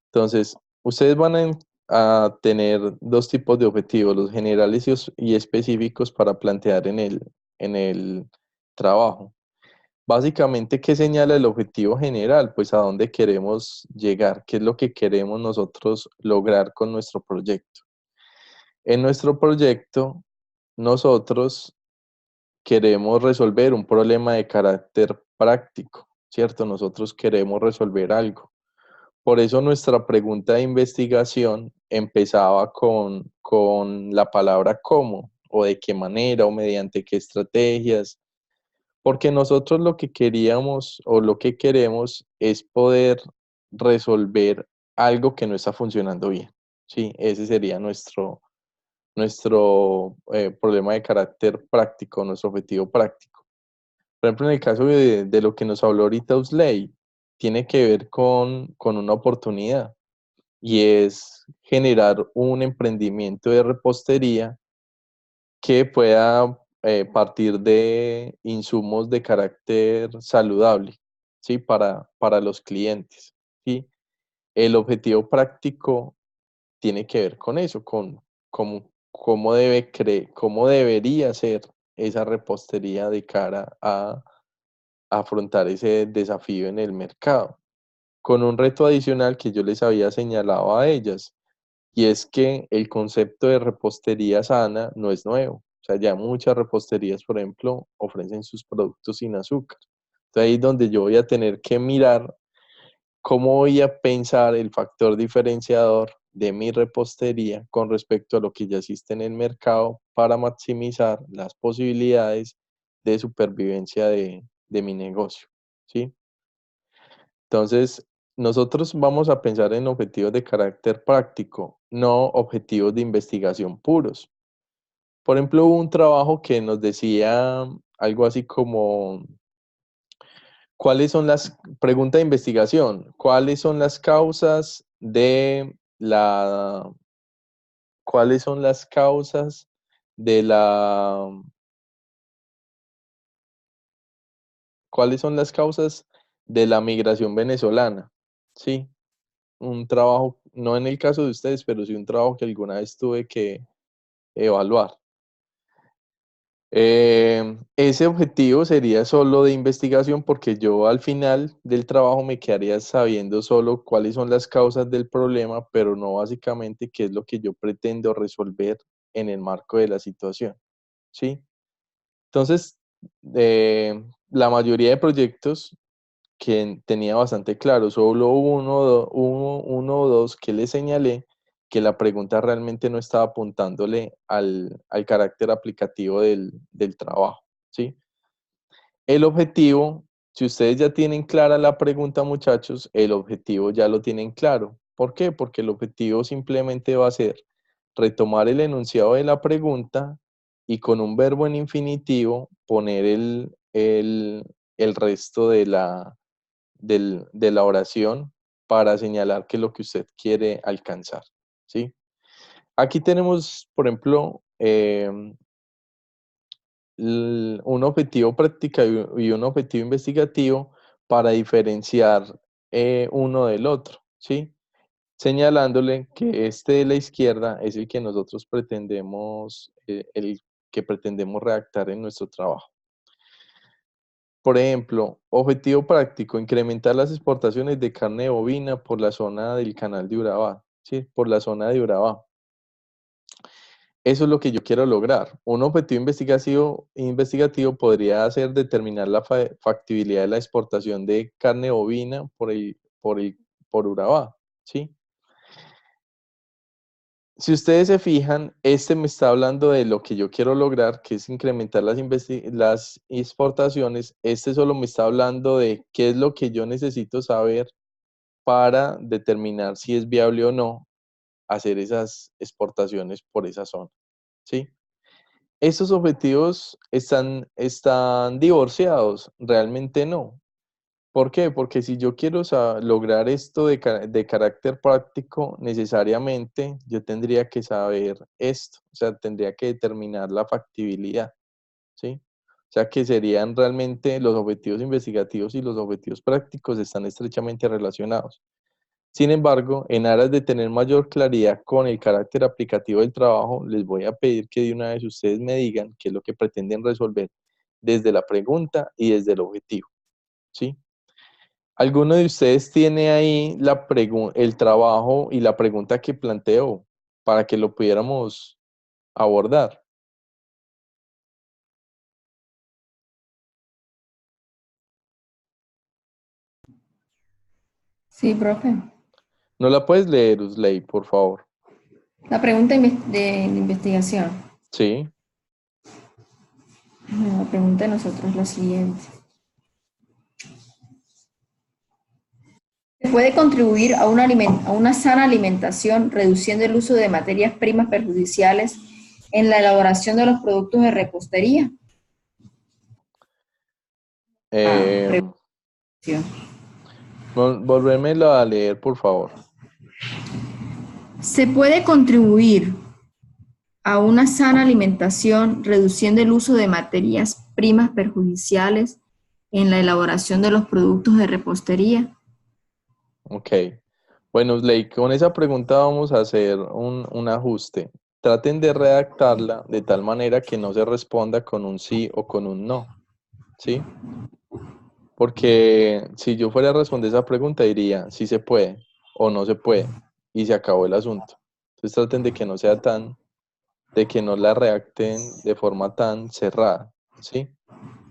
Entonces, ustedes van a tener dos tipos de objetivos, los generales y específicos para plantear en el trabajo. Básicamente, ¿qué señala el objetivo general? Pues a dónde queremos llegar, qué es lo que queremos nosotros lograr con nuestro proyecto. En nuestro proyecto, nosotros queremos resolver un problema de carácter práctico, ¿cierto? Nosotros queremos resolver algo. Por eso nuestra pregunta de investigación empezaba con la palabra cómo, o de qué manera, o mediante qué estrategias, porque nosotros lo que queríamos o lo que queremos es poder resolver algo que no está funcionando bien. Sí, ese sería nuestro problema de carácter práctico, nuestro objetivo práctico. Por ejemplo, en el caso de lo que nos habló ahorita Usley, tiene que ver con una oportunidad y es generar un emprendimiento de repostería que pueda partir de insumos de carácter saludable, ¿sí? Para los clientes, ¿sí? El objetivo práctico tiene que ver con eso, con cómo debería ser esa repostería de cara a afrontar ese desafío en el mercado. Con un reto adicional que yo les había señalado a ellas, y es que el concepto de repostería sana no es nuevo. O sea, ya muchas reposterías, por ejemplo, ofrecen sus productos sin azúcar. Entonces ahí es donde yo voy a tener que mirar cómo voy a pensar el factor diferenciador de mi repostería con respecto a lo que ya existe en el mercado para maximizar las posibilidades de supervivencia de mi negocio, ¿sí? Entonces, nosotros vamos a pensar en objetivos de carácter práctico, no objetivos de investigación puros. Por ejemplo, hubo un trabajo que nos decía algo así como, ¿cuáles son pregunta de investigación, cuáles son las causas cuáles son las causas de la, cuáles son las causas de la migración venezolana? Sí, un trabajo, no en el caso de ustedes, pero sí un trabajo que alguna vez tuve que evaluar. Ese objetivo sería solo de investigación porque yo al final del trabajo me quedaría sabiendo solo cuáles son las causas del problema, pero no básicamente qué es lo que yo pretendo resolver en el marco de la situación, ¿sí? Entonces, la mayoría de proyectos que tenía bastante claro. Solo hubo uno o dos que le señalé que la pregunta realmente no estaba apuntándole al carácter aplicativo del trabajo, ¿sí? El objetivo, si ustedes ya tienen clara la pregunta, muchachos, el objetivo ya lo tienen claro. ¿Por qué? Porque el objetivo simplemente va a ser retomar el enunciado de la pregunta y con un verbo en infinitivo poner el resto de la oración para señalar qué es lo que usted quiere alcanzar, ¿sí? Aquí tenemos, por ejemplo, un objetivo práctico y un objetivo investigativo para diferenciar uno del otro, ¿sí? Señalándole que este de la izquierda es el que nosotros pretendemos, el que pretendemos redactar en nuestro trabajo. Por ejemplo, objetivo práctico, incrementar las exportaciones de carne bovina por la zona del canal de Urabá, ¿sí? Por la zona de Urabá. Eso es lo que yo quiero lograr. Un objetivo investigativo podría ser determinar la factibilidad de la exportación de carne bovina por Urabá, ¿sí? Si ustedes se fijan, este me está hablando de lo que yo quiero lograr, que es incrementar las exportaciones. Este solo me está hablando de qué es lo que yo necesito saber para determinar si es viable o no hacer esas exportaciones por esa zona, ¿sí? ¿Estos objetivos están divorciados? Realmente no. ¿Por qué? Porque si yo quiero lograr esto de carácter práctico, necesariamente yo tendría que saber esto, o sea, tendría que determinar la factibilidad, ¿sí? O sea, que serían realmente los objetivos investigativos y los objetivos prácticos están estrechamente relacionados. Sin embargo, en aras de tener mayor claridad con el carácter aplicativo del trabajo, les voy a pedir que de una vez ustedes me digan qué es lo que pretenden resolver desde la pregunta y desde el objetivo, ¿sí? ¿Alguno de ustedes tiene ahí el trabajo y la pregunta que planteo para que lo pudiéramos abordar? Sí, profe. ¿No la puedes leer, Usley, por favor? La pregunta de investigación. Sí. La pregunta de nosotros es la siguiente. ¿Se puede contribuir a una sana alimentación reduciendo el uso de materias primas perjudiciales en la elaboración de los productos de repostería? Volvémelo a leer, por favor. ¿Se puede contribuir a una sana alimentación reduciendo el uso de materias primas perjudiciales en la elaboración de los productos de repostería? Ok. Bueno, Usley, con esa pregunta vamos a hacer un ajuste. Traten de redactarla de tal manera que no se responda con un sí o con un no, ¿sí? Porque si yo fuera a responder esa pregunta diría si se puede o no se puede y se acabó el asunto. Entonces traten de que no sea de que no la redacten de forma tan cerrada, ¿sí?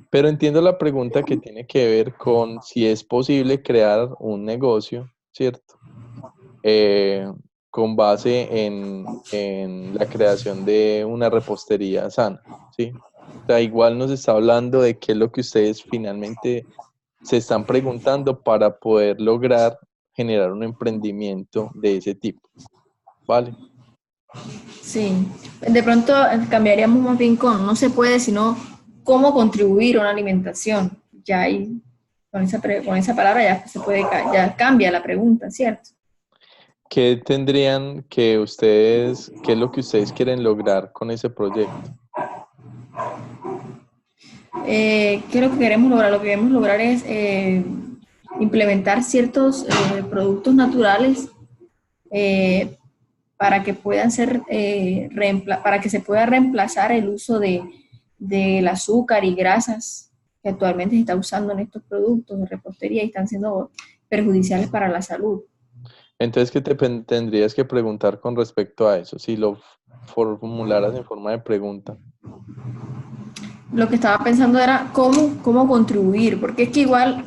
Pero entiendo la pregunta que tiene que ver con si es posible crear un negocio, ¿cierto? Con base en la creación de una repostería sana, ¿sí? O sea, igual nos está hablando de qué es lo que ustedes finalmente se están preguntando para poder lograr generar un emprendimiento de ese tipo, ¿vale? Sí, de pronto cambiaríamos más bien con no se puede, sino cómo contribuir a una alimentación. Ya ahí, con esa palabra ya se puede, ya cambia la pregunta, ¿cierto? ¿Qué tendrían que ustedes, qué es lo que ustedes quieren lograr con ese proyecto? ¿Qué es lo que queremos lograr? Lo que queremos lograr es implementar ciertos productos naturales para que puedan ser, para que se pueda reemplazar el uso del azúcar y grasas que actualmente se está usando en estos productos de repostería y están siendo perjudiciales para la salud. Entonces, ¿qué tendrías que preguntar con respecto a eso? Si lo formularas en forma de pregunta. Lo que estaba pensando era cómo contribuir, porque es que igual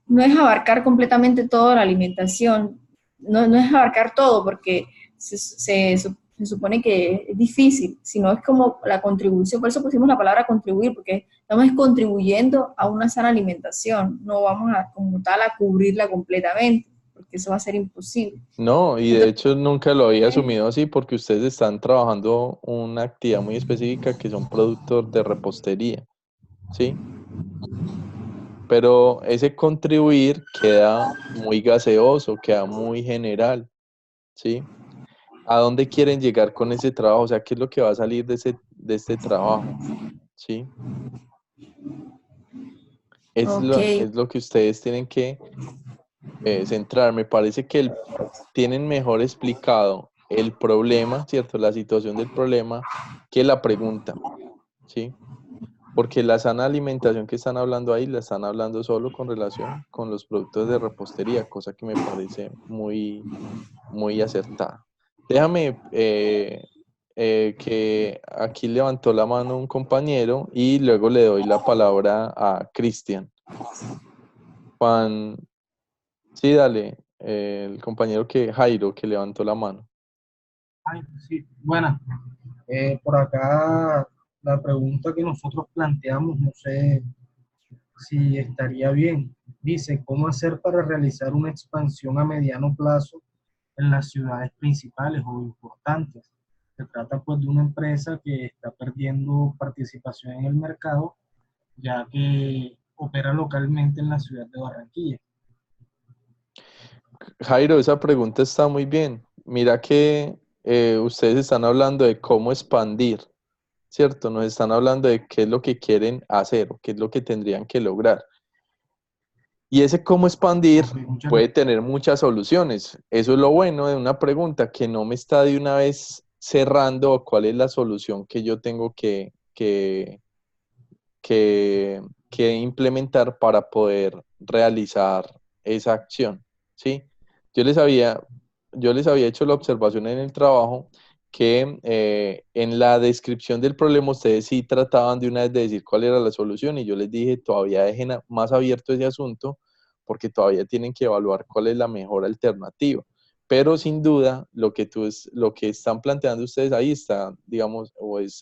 no es abarcar completamente toda la alimentación, no es abarcar todo, porque se supone que es difícil, sino es como la contribución, por eso pusimos la palabra contribuir, porque estamos contribuyendo a una sana alimentación, no vamos a como tal a cubrirla completamente, porque eso va a ser imposible. No, y de Entonces, hecho nunca lo había asumido así porque ustedes están trabajando una actividad muy específica que son productos de repostería, ¿sí? Pero ese contribuir queda muy gaseoso, queda muy general, ¿sí? ¿A dónde quieren llegar con ese trabajo? O sea, ¿qué es lo que va a salir de este trabajo? ¿Sí? ok, Es lo que ustedes tienen que centrar. Me parece que tienen mejor explicado el problema, ¿cierto? La situación del problema que la pregunta, ¿sí? Porque la sana alimentación que están hablando ahí, la están hablando solo con relación con los productos de repostería, cosa que me parece muy, muy acertada. Déjame que aquí levantó la mano un compañero y luego le doy la palabra a Cristian. Juan, sí, dale, el compañero Jairo, que levantó la mano. Ay, sí, buena. Por acá la pregunta que nosotros planteamos, no sé si estaría bien. Dice, ¿cómo hacer para realizar una expansión a mediano plazo en las ciudades principales o importantes? Se trata pues de una empresa que está perdiendo participación en el mercado, ya que opera localmente en la ciudad de Barranquilla. Jairo, esa pregunta está muy bien. Mira que ustedes están hablando de cómo expandir, ¿cierto? Nos están hablando de qué es lo que quieren hacer o qué es lo que tendrían que lograr. Y ese cómo expandir Ok, muchas puede gracias. tener muchas soluciones. Eso es lo bueno de una pregunta, que no me está de una vez cerrando cuál es la solución que yo tengo que implementar para poder realizar esa acción, ¿sí? Yo les había, yo les había hecho la observación en el trabajo que en la descripción del problema ustedes sí trataban de una vez de decir cuál era la solución y yo les dije todavía dejen más abierto ese asunto porque todavía tienen que evaluar cuál es la mejor alternativa. Pero sin duda lo que están planteando ustedes ahí está, digamos,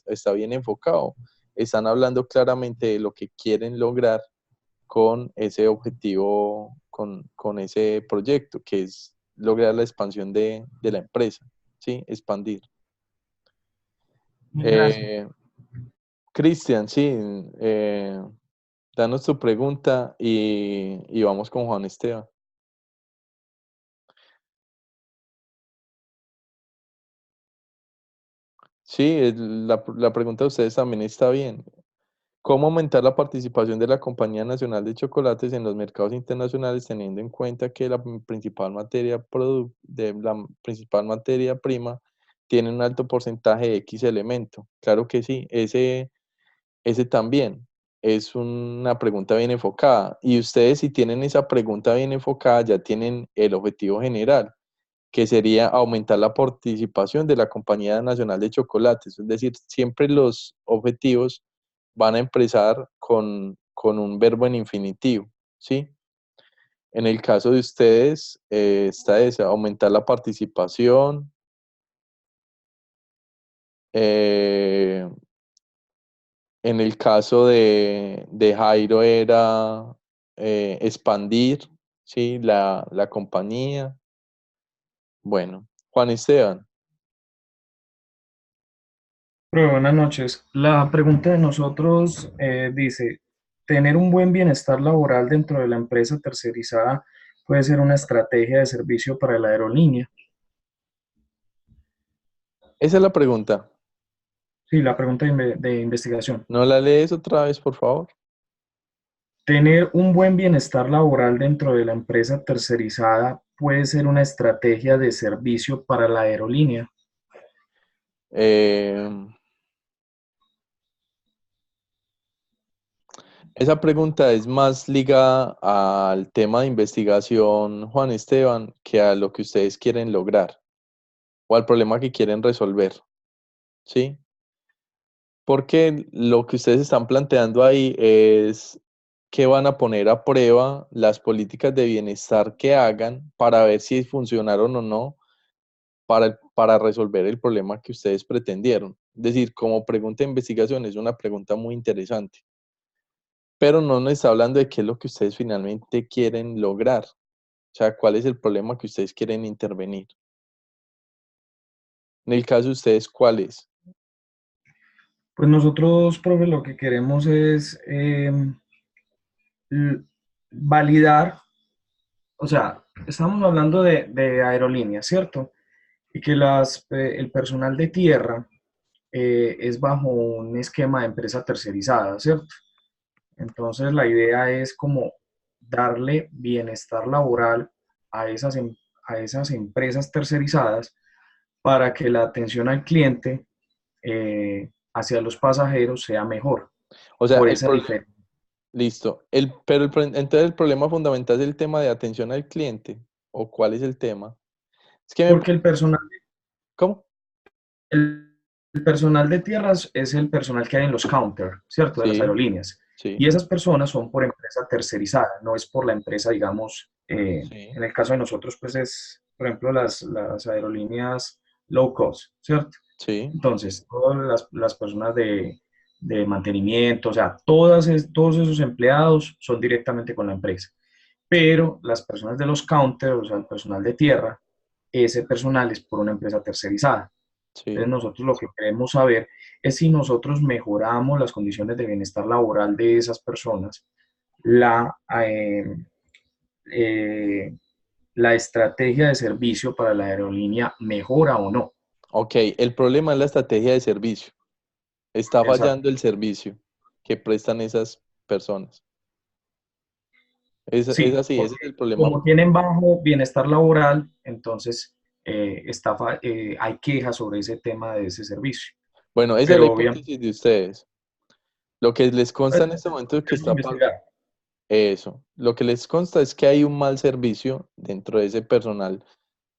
está bien enfocado. Están hablando claramente de lo que quieren lograr con ese objetivo, con ese proyecto, que es lograr la expansión de la empresa, ¿sí? Expandir. Mil gracias. Cristian, sí, danos tu pregunta y vamos con Juan Esteban. Sí, la pregunta de ustedes también está bien. ¿Cómo aumentar la participación de la Compañía Nacional de Chocolates en los mercados internacionales teniendo en cuenta que la principal principal materia prima tiene un alto porcentaje de X elemento? Claro que sí, ese también es una pregunta bien enfocada. Y ustedes si tienen esa pregunta bien enfocada ya tienen el objetivo general, que sería aumentar la participación de la Compañía Nacional de Chocolates. Es decir, siempre los objetivos van a empezar con un verbo en infinitivo, ¿sí? En el caso de ustedes, está esa, aumentar la participación. En el caso de Jairo era expandir, ¿sí? La compañía. Bueno, Juan Esteban. Pero buenas noches. La pregunta de nosotros dice, ¿tener un buen bienestar laboral dentro de la empresa tercerizada puede ser una estrategia de servicio para la aerolínea? Esa es la pregunta. Sí, la pregunta de investigación. ¿No la lees otra vez, por favor? ¿Tener un buen bienestar laboral dentro de la empresa tercerizada puede ser una estrategia de servicio para la aerolínea? Esa pregunta es más ligada al tema de investigación, Juan Esteban, que a lo que ustedes quieren lograr o al problema que quieren resolver, ¿sí? Porque lo que ustedes están planteando ahí es que van a poner a prueba las políticas de bienestar que hagan para ver si funcionaron o no para resolver el problema que ustedes pretendieron. Es decir, como pregunta de investigación es una pregunta muy interesante. Pero no nos está hablando de qué es lo que ustedes finalmente quieren lograr. O sea, cuál es el problema que ustedes quieren intervenir. En el caso de ustedes, ¿cuál es? Pues nosotros, profe, lo que queremos es validar, o sea, estamos hablando de aerolíneas, ¿cierto? Y que el personal de tierra es bajo un esquema de empresa tercerizada, ¿cierto? Entonces la idea es como darle bienestar laboral a a esas empresas tercerizadas para que la atención al cliente hacia los pasajeros sea mejor. O sea, Por el esa problema, diferencia. listo. Entonces el problema fundamental es el tema de atención al cliente. ¿O cuál es el tema? Es que Porque ¿Cómo? el personal de tierras es el personal que hay en los counters, ¿cierto? De las Sí, aerolíneas. sí, Y esas personas son por empresa tercerizada, no es por la empresa, digamos, sí, en el caso de nosotros, pues es, por ejemplo, las aerolíneas low cost, ¿cierto? sí. Entonces, todas las personas de mantenimiento, o sea, todos esos empleados son directamente con la empresa. Pero las personas de los counters, o sea, el personal de tierra, ese personal es por una empresa tercerizada. Entonces Sí. nosotros lo que queremos saber es si nosotros mejoramos las condiciones de bienestar laboral de esas personas, la, eh, eh, la estrategia de servicio para la aerolínea mejora o no. Ok, el problema es la estrategia de servicio. Está Exacto. fallando el servicio que prestan esas personas. Es Sí, así, ese porque es el problema. como tienen bajo bienestar laboral, entonces hay quejas sobre ese tema de ese servicio. Bueno, esa es la Pero obviamente hipótesis de ustedes. Lo que les consta en este momento es que hay que está investigar. eso. Lo que les consta es que hay un mal servicio dentro de ese personal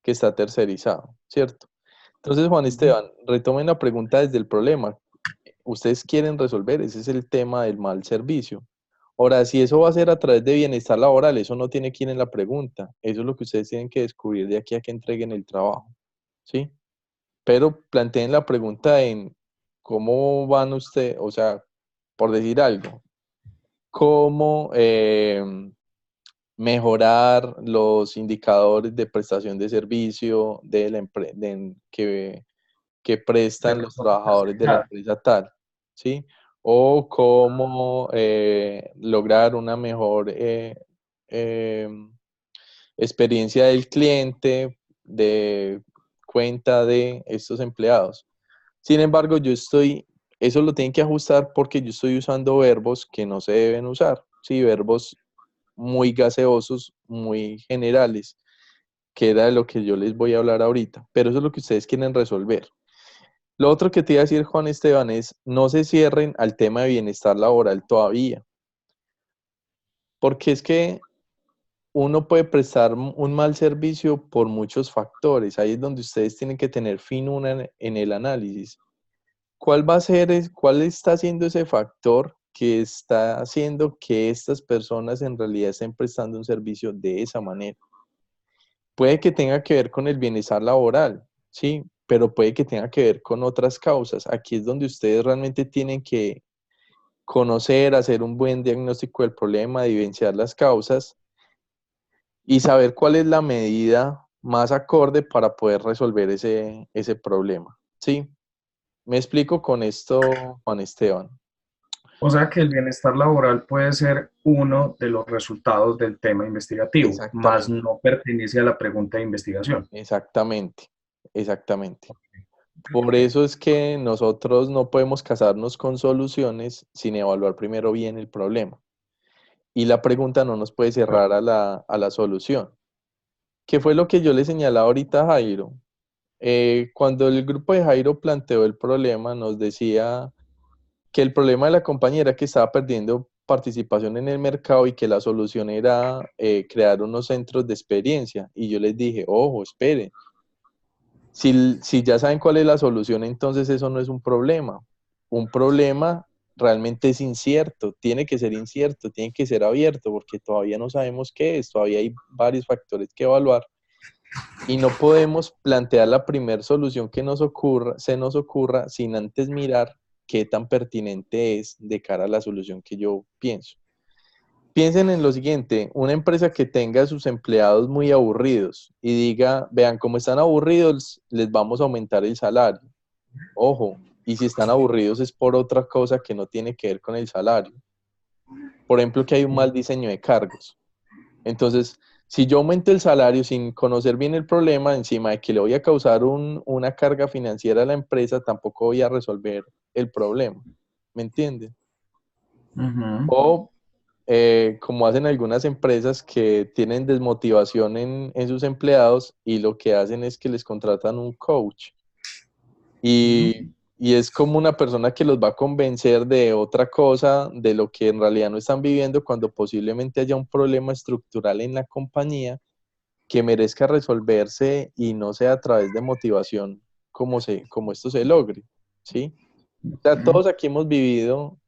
que está tercerizado, ¿cierto? Entonces, Juan Esteban, retomen la pregunta desde el problema. Ustedes quieren resolver, ese es el tema del mal servicio. Ahora, si eso va a ser a través de bienestar laboral, eso no tiene que ir en la pregunta. Eso es lo que ustedes tienen que descubrir de aquí a que entreguen el trabajo, ¿sí? Pero planteen la pregunta en cómo van ustedes, o sea, por decir algo, cómo mejorar los indicadores de prestación de servicio de la que prestan los trabajadores de la empresa tal, ¿sí? O cómo lograr una mejor experiencia del cliente de cuenta de estos empleados. Sin embargo, eso lo tienen que ajustar porque yo estoy usando verbos que no se deben usar, ¿sí? Verbos muy gaseosos, muy generales, que era de lo que yo les voy a hablar ahorita, pero eso es lo que ustedes quieren resolver. Lo otro que te iba a decir, Juan Esteban, es no se cierren al tema de bienestar laboral todavía, porque es que uno puede prestar un mal servicio por muchos factores. Ahí es donde ustedes tienen que tener fino en el análisis. ¿Cuál está siendo ese factor que está haciendo que estas personas en realidad estén prestando un servicio de esa manera? Puede que tenga que ver con el bienestar laboral, ¿sí? Pero puede que tenga que ver con otras causas. Aquí es donde ustedes realmente tienen que conocer, hacer un buen diagnóstico del problema, evidenciar las causas y saber cuál es la medida más acorde para poder resolver ese problema, ¿sí? Me explico con esto, Juan Esteban. O sea que el bienestar laboral puede ser uno de los resultados del tema investigativo, más Exactamente, no pertenece a la pregunta de investigación. exactamente, exactamente. Por eso es que nosotros no podemos casarnos con soluciones sin evaluar primero bien el problema. Y la pregunta no nos puede cerrar a la solución. ¿Qué fue lo que yo le señalaba ahorita a Jairo? Cuando el grupo de Jairo planteó el problema, nos decía que el problema de la compañía era que estaba perdiendo participación en el mercado y que la solución era crear unos centros de experiencia. Y yo les dije, ojo, espere, si ya saben cuál es la solución, entonces eso no es un problema. Un problema realmente es incierto, tiene que ser incierto, tiene que ser abierto, porque todavía no sabemos qué es, todavía hay varios factores que evaluar y no podemos plantear la primera solución que se nos ocurra sin antes mirar qué tan pertinente es de cara a la solución que yo pienso. Piensen en lo siguiente, una empresa que tenga a sus empleados muy aburridos y diga, vean, como están aburridos, les vamos a aumentar el salario. Ojo, y si están aburridos es por otra cosa que no tiene que ver con el salario. Por ejemplo, que hay un mal diseño de cargos. Entonces, si yo aumento el salario sin conocer bien el problema, encima de que le voy a causar una carga financiera a la empresa, tampoco voy a resolver el problema. ¿Me entienden? O como hacen algunas empresas que tienen desmotivación en sus empleados y lo que hacen es que les contratan un coach. Y es como una persona que los va a convencer de otra cosa, de lo que en realidad no están viviendo, cuando posiblemente haya un problema estructural en la compañía que merezca resolverse y no sea a través de motivación como esto se logre, ¿sí? O sea, todos aquí hemos vivido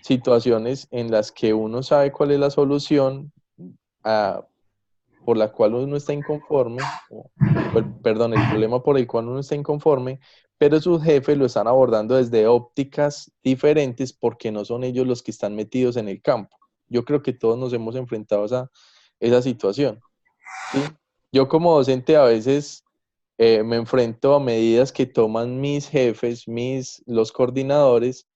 situaciones en las que uno sabe cuál es la solución por la cual uno está inconforme, perdón, el problema por el cual uno está inconforme, pero sus jefes lo están abordando desde ópticas diferentes porque no son ellos los que están metidos en el campo. Yo creo que todos nos hemos enfrentado a esa situación, ¿sí? Yo como docente a veces me enfrento a medidas que toman mis jefes, los coordinadores,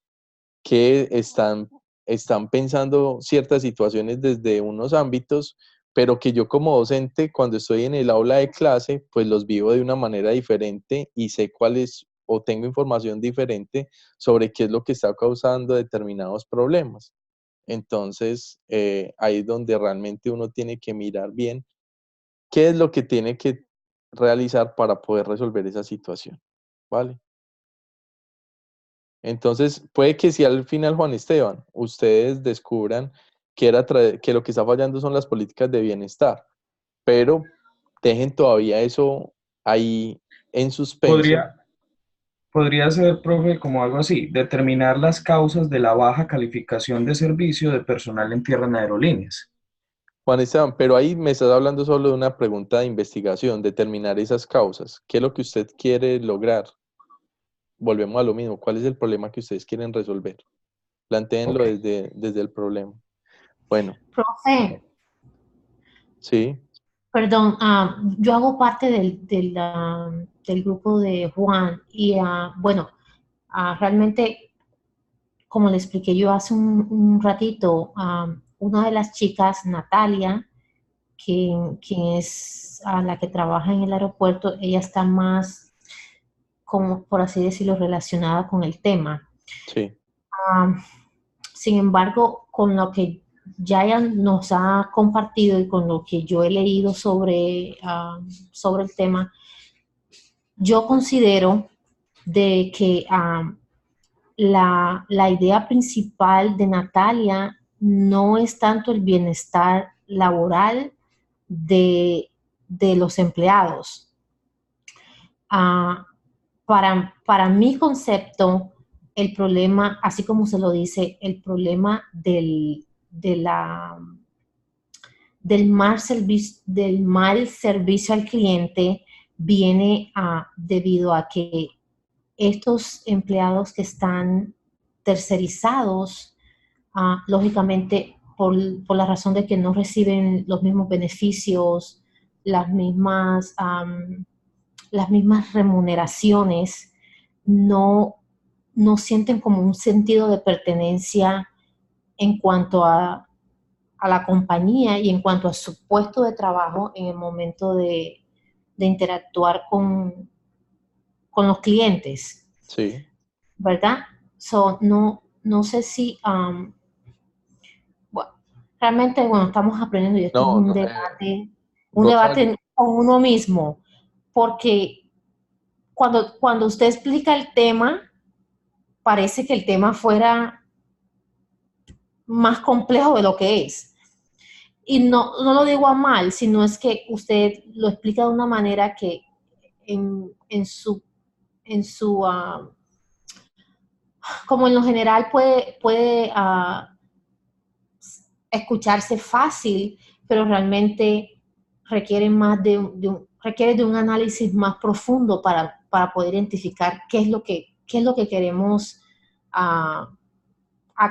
que están están pensando ciertas situaciones desde unos ámbitos, pero que yo como docente, cuando estoy en el aula de clase, pues los vivo de una manera diferente y sé cuál es, o tengo información diferente sobre qué es lo que está causando determinados problemas. Entonces, ahí es donde realmente uno tiene que mirar bien qué es lo que tiene que realizar para poder resolver esa situación, ¿vale? Entonces, puede que si al final, Juan Esteban, ustedes descubran que, que lo que está fallando son las políticas de bienestar, pero dejen todavía eso ahí en suspenso. Podría ser, profe, como algo así, determinar las causas de la baja calificación de servicio de personal en tierra en aerolíneas. Juan Esteban, pero ahí me estás hablando solo de una pregunta de investigación, determinar esas causas. ¿Qué es lo que usted quiere lograr? Volvemos a lo mismo. ¿Cuál es el problema que ustedes quieren resolver? Plantéenlo Ok. desde el problema. Bueno, Profe, sí, perdón, yo hago parte del grupo de Juan y bueno, realmente, como le expliqué yo hace un ratito, una de las chicas, Natalia, quien es la que trabaja en el aeropuerto, ella está más, como por así decirlo, relacionada con el tema. sí, Sin embargo, con lo que ya ella nos ha compartido y con lo que yo he leído sobre el tema, yo considero de que la idea principal de Natalia no es tanto el bienestar laboral de los empleados. Para mi concepto, el problema, así como se lo dice, el problema del mal servicio al cliente viene debido a que estos empleados que están tercerizados, lógicamente por la razón de que no reciben los mismos beneficios, las mismas remuneraciones, no sienten como un sentido de pertenencia en cuanto a la compañía y en cuanto a su puesto de trabajo en el momento de interactuar con los clientes, sí. ¿verdad? No sé si, bueno, realmente, bueno, estamos aprendiendo y esto es No, un no, debate Rosario, con uno mismo, porque cuando usted explica el tema, parece que el tema fuera más complejo de lo que es. Y no lo digo a mal, sino es que usted lo explica de una manera que en su como en lo general puede escucharse fácil, pero realmente requiere más requiere de un análisis más profundo para poder identificar qué es lo que queremos, a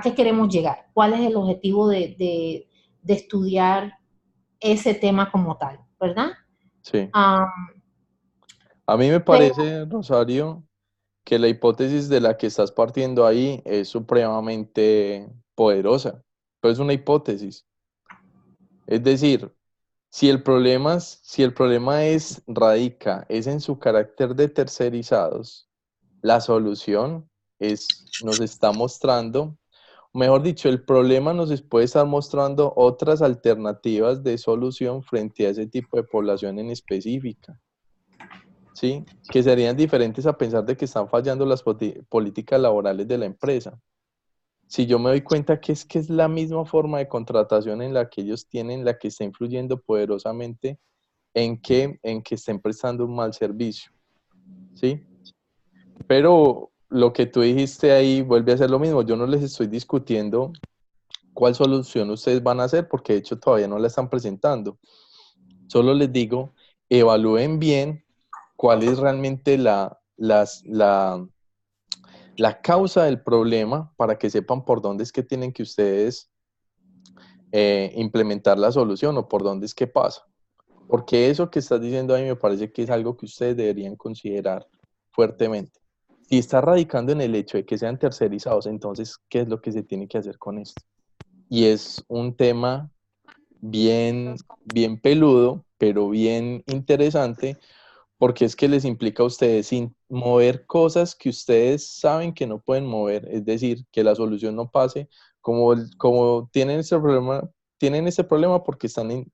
qué queremos llegar, cuál es el objetivo de estudiar ese tema como tal, ¿verdad? sí. Ah, A mí me pero parece, Rosario, que la hipótesis de la que estás partiendo ahí es supremamente poderosa, pero es una hipótesis. Es decir, si el problema radica en su carácter de tercerizados, la solución nos está mostrando, mejor dicho, el problema puede estar mostrando otras alternativas de solución frente a ese tipo de población en específica. ¿Sí? Que serían diferentes a pensar de que están fallando las políticas laborales de la empresa. Si yo me doy cuenta que es la misma forma de contratación en la que ellos tienen, la que está influyendo poderosamente en que estén prestando un mal servicio, ¿sí? Pero lo que tú dijiste ahí vuelve a ser lo mismo. Yo no les estoy discutiendo cuál solución ustedes van a hacer, porque de hecho todavía no la están presentando. Solo les digo, evalúen bien cuál es realmente la causa del problema para que sepan por dónde es que tienen que ustedes implementar la solución o por dónde es que pasa. Porque eso que estás diciendo ahí me parece que es algo que ustedes deberían considerar fuertemente. Si está radicando en el hecho de que sean tercerizados, entonces, ¿qué es lo que se tiene que hacer con esto? Y es un tema bien, bien peludo, pero bien interesante, porque es que les implica a ustedes sin mover cosas que ustedes saben que no pueden mover, es decir, que la solución no pase, como tienen ese problema porque están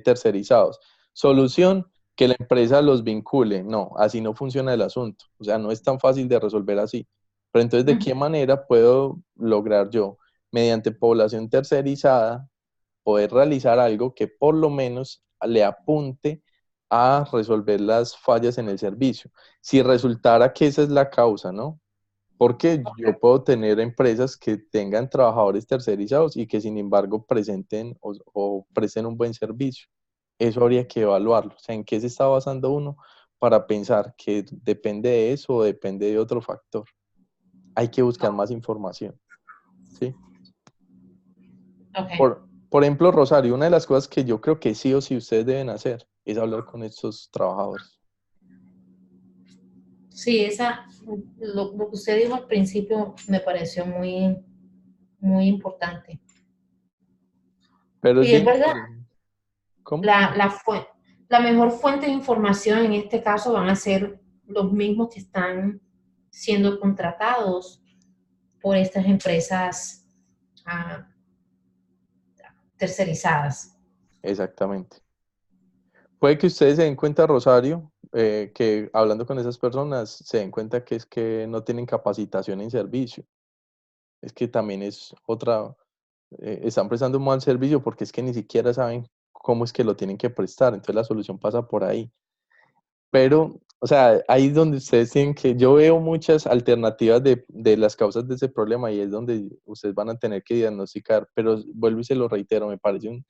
tercerizados. Solución, que la empresa los vincule. No, así no funciona el asunto. O sea, no es tan fácil de resolver así. Pero entonces, ¿de qué manera puedo lograr yo, mediante población tercerizada, poder realizar algo que por lo menos le apunte a resolver las fallas en el servicio? Si resultara que esa es la causa, ¿no? Porque yo puedo tener empresas que tengan trabajadores tercerizados y que sin embargo presenten o presten un buen servicio. Eso habría que evaluarlo. O sea, ¿en qué se está basando uno para pensar que depende de eso o depende de otro factor? Hay que buscar más información. ¿Sí? Okay. Por ejemplo, Rosario, una de las cosas que yo creo que sí o sí ustedes deben hacer es hablar con estos trabajadores. Sí, lo que usted dijo al principio me pareció muy, muy importante. Pero es Y es bien verdad, interesante. ¿Cómo? la mejor fuente de información en este caso van a ser los mismos que están siendo contratados por estas empresas ah, tercerizadas. Exactamente. Puede que ustedes se den cuenta, Rosario, que hablando con esas personas se den cuenta que es que no tienen capacitación en servicio. Es que también es otra, están prestando un mal servicio porque es que ni siquiera saben cómo es que lo tienen que prestar. Entonces la solución pasa por ahí. Pero, o sea, ahí es donde ustedes tienen que, yo veo muchas alternativas de las causas de ese problema y es donde ustedes van a tener que diagnosticar, pero vuelvo y se lo reitero, me parece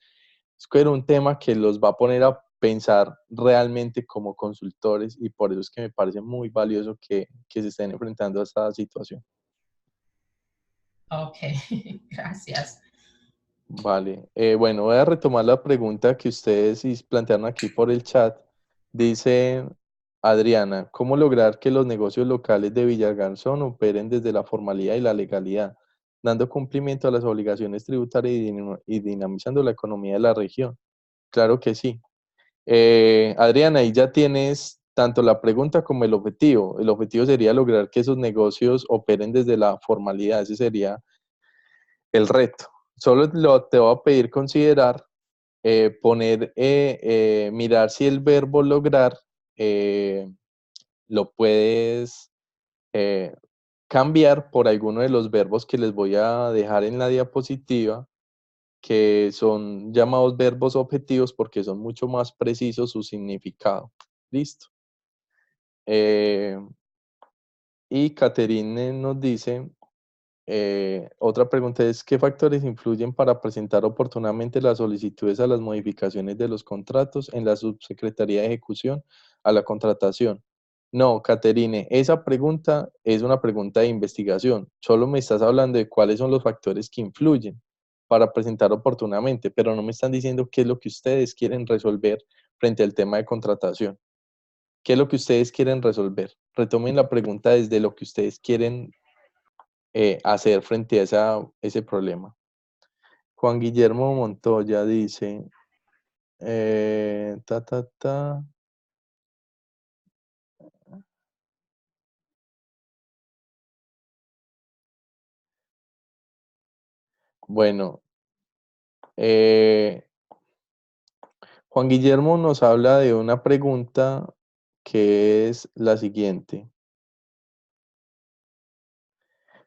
es que era un tema que los va a poner a pensar realmente como consultores y por eso es que me parece muy valioso que se estén enfrentando a esta situación. Ok, gracias. Vale, bueno, voy a retomar la pregunta que ustedes plantearon aquí por el chat. Dice Adriana, ¿cómo lograr que los negocios locales de Villagarzón operen desde la formalidad y la legalidad, dando cumplimiento a las obligaciones tributarias y dinamizando la economía de la región? Claro que sí. Adriana, ahí ya tienes tanto la pregunta como el objetivo. El objetivo sería lograr que esos negocios operen desde la formalidad. Ese sería el reto. Solo te voy a pedir considerar, mirar si el verbo lograr lo puedes eh, cambiar por alguno de los verbos que les voy a dejar en la diapositiva, que son llamados verbos objetivos porque son mucho más precisos su significado. Listo. Y Caterine nos dice, otra pregunta es, ¿qué factores influyen para presentar oportunamente las solicitudes a las modificaciones de los contratos en la Subsecretaría de Ejecución a la contratación? No, Caterine, esa pregunta es una pregunta de investigación. Solo me estás hablando de cuáles son los factores que influyen para presentar oportunamente, pero no me están diciendo qué es lo que ustedes quieren resolver frente al tema de contratación. ¿Qué es lo que ustedes quieren resolver? Retomen la pregunta desde lo que ustedes quieren hacer frente a ese problema. Juan Guillermo Montoya dice, eh, ta, ta, ta. Bueno, Juan Guillermo nos habla de una pregunta que es la siguiente.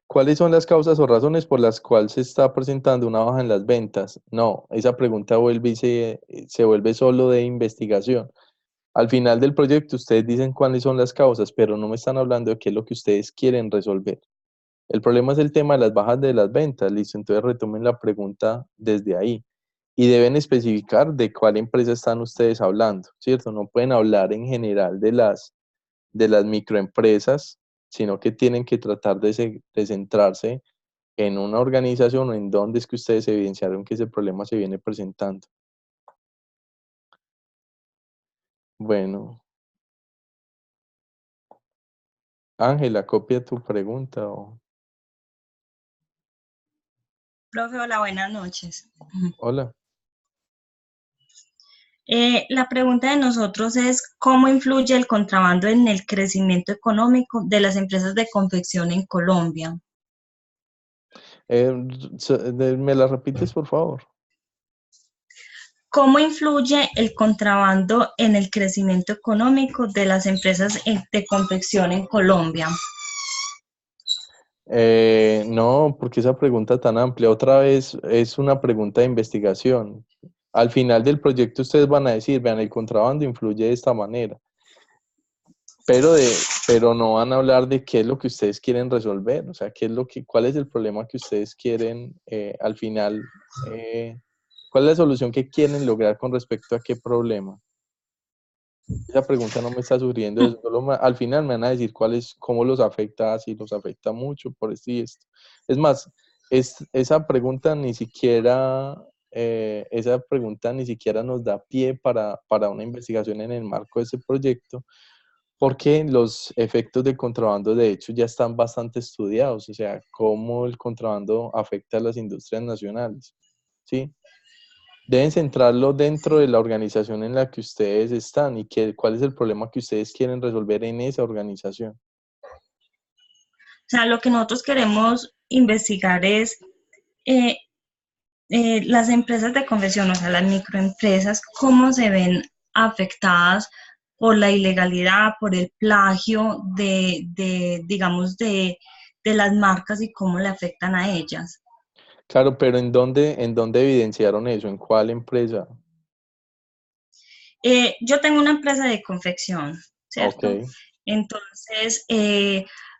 ¿Cuáles son las causas o razones por las cuales se está presentando una baja en las ventas? No, esa pregunta vuelve y se vuelve solo de investigación. Al final del proyecto ustedes dicen cuáles son las causas, pero no me están hablando de qué es lo que ustedes quieren resolver. El problema es el tema de las bajas de las ventas, listo, entonces retomen la pregunta desde ahí. Y deben especificar de cuál empresa están ustedes hablando, ¿cierto? No pueden hablar en general de las microempresas, sino que tienen que tratar de centrarse en una organización o en dónde es que ustedes evidenciaron que ese problema se viene presentando. Bueno. Ángela, copia tu pregunta. Profe, hola, buenas noches. Hola. La pregunta de nosotros es, ¿cómo influye el contrabando en el crecimiento económico de las empresas de confección en Colombia? ¿Me la repites, por favor? ¿Cómo influye el contrabando en el crecimiento económico de las empresas de confección en Colombia? No, porque esa pregunta tan amplia, otra vez es una pregunta de investigación. Al final del proyecto ustedes van a decir, vean, el contrabando influye de esta manera, pero no van a hablar de qué es lo que ustedes quieren resolver, o sea, cuál es el problema que ustedes quieren al final, cuál es la solución que quieren lograr con respecto a qué problema. Esa pregunta no me está surgiendo eso, al final me van a decir cómo los afecta, si los afecta mucho, por esto y esto. Es más, esa pregunta ni siquiera nos da pie para una investigación en el marco de ese proyecto, porque los efectos del contrabando de hecho ya están bastante estudiados, o sea, cómo el contrabando afecta a las industrias nacionales, ¿sí? Deben centrarlo dentro de la organización en la que ustedes están y cuál es el problema que ustedes quieren resolver en esa organización. O sea, lo que nosotros queremos investigar es las empresas de confección, o sea, las microempresas, cómo se ven afectadas por la ilegalidad, por el plagio digamos, de las marcas y cómo le afectan a ellas. Claro, pero ¿en dónde evidenciaron eso? ¿En cuál empresa? Yo tengo una empresa de confección, ¿cierto? Ok. Entonces,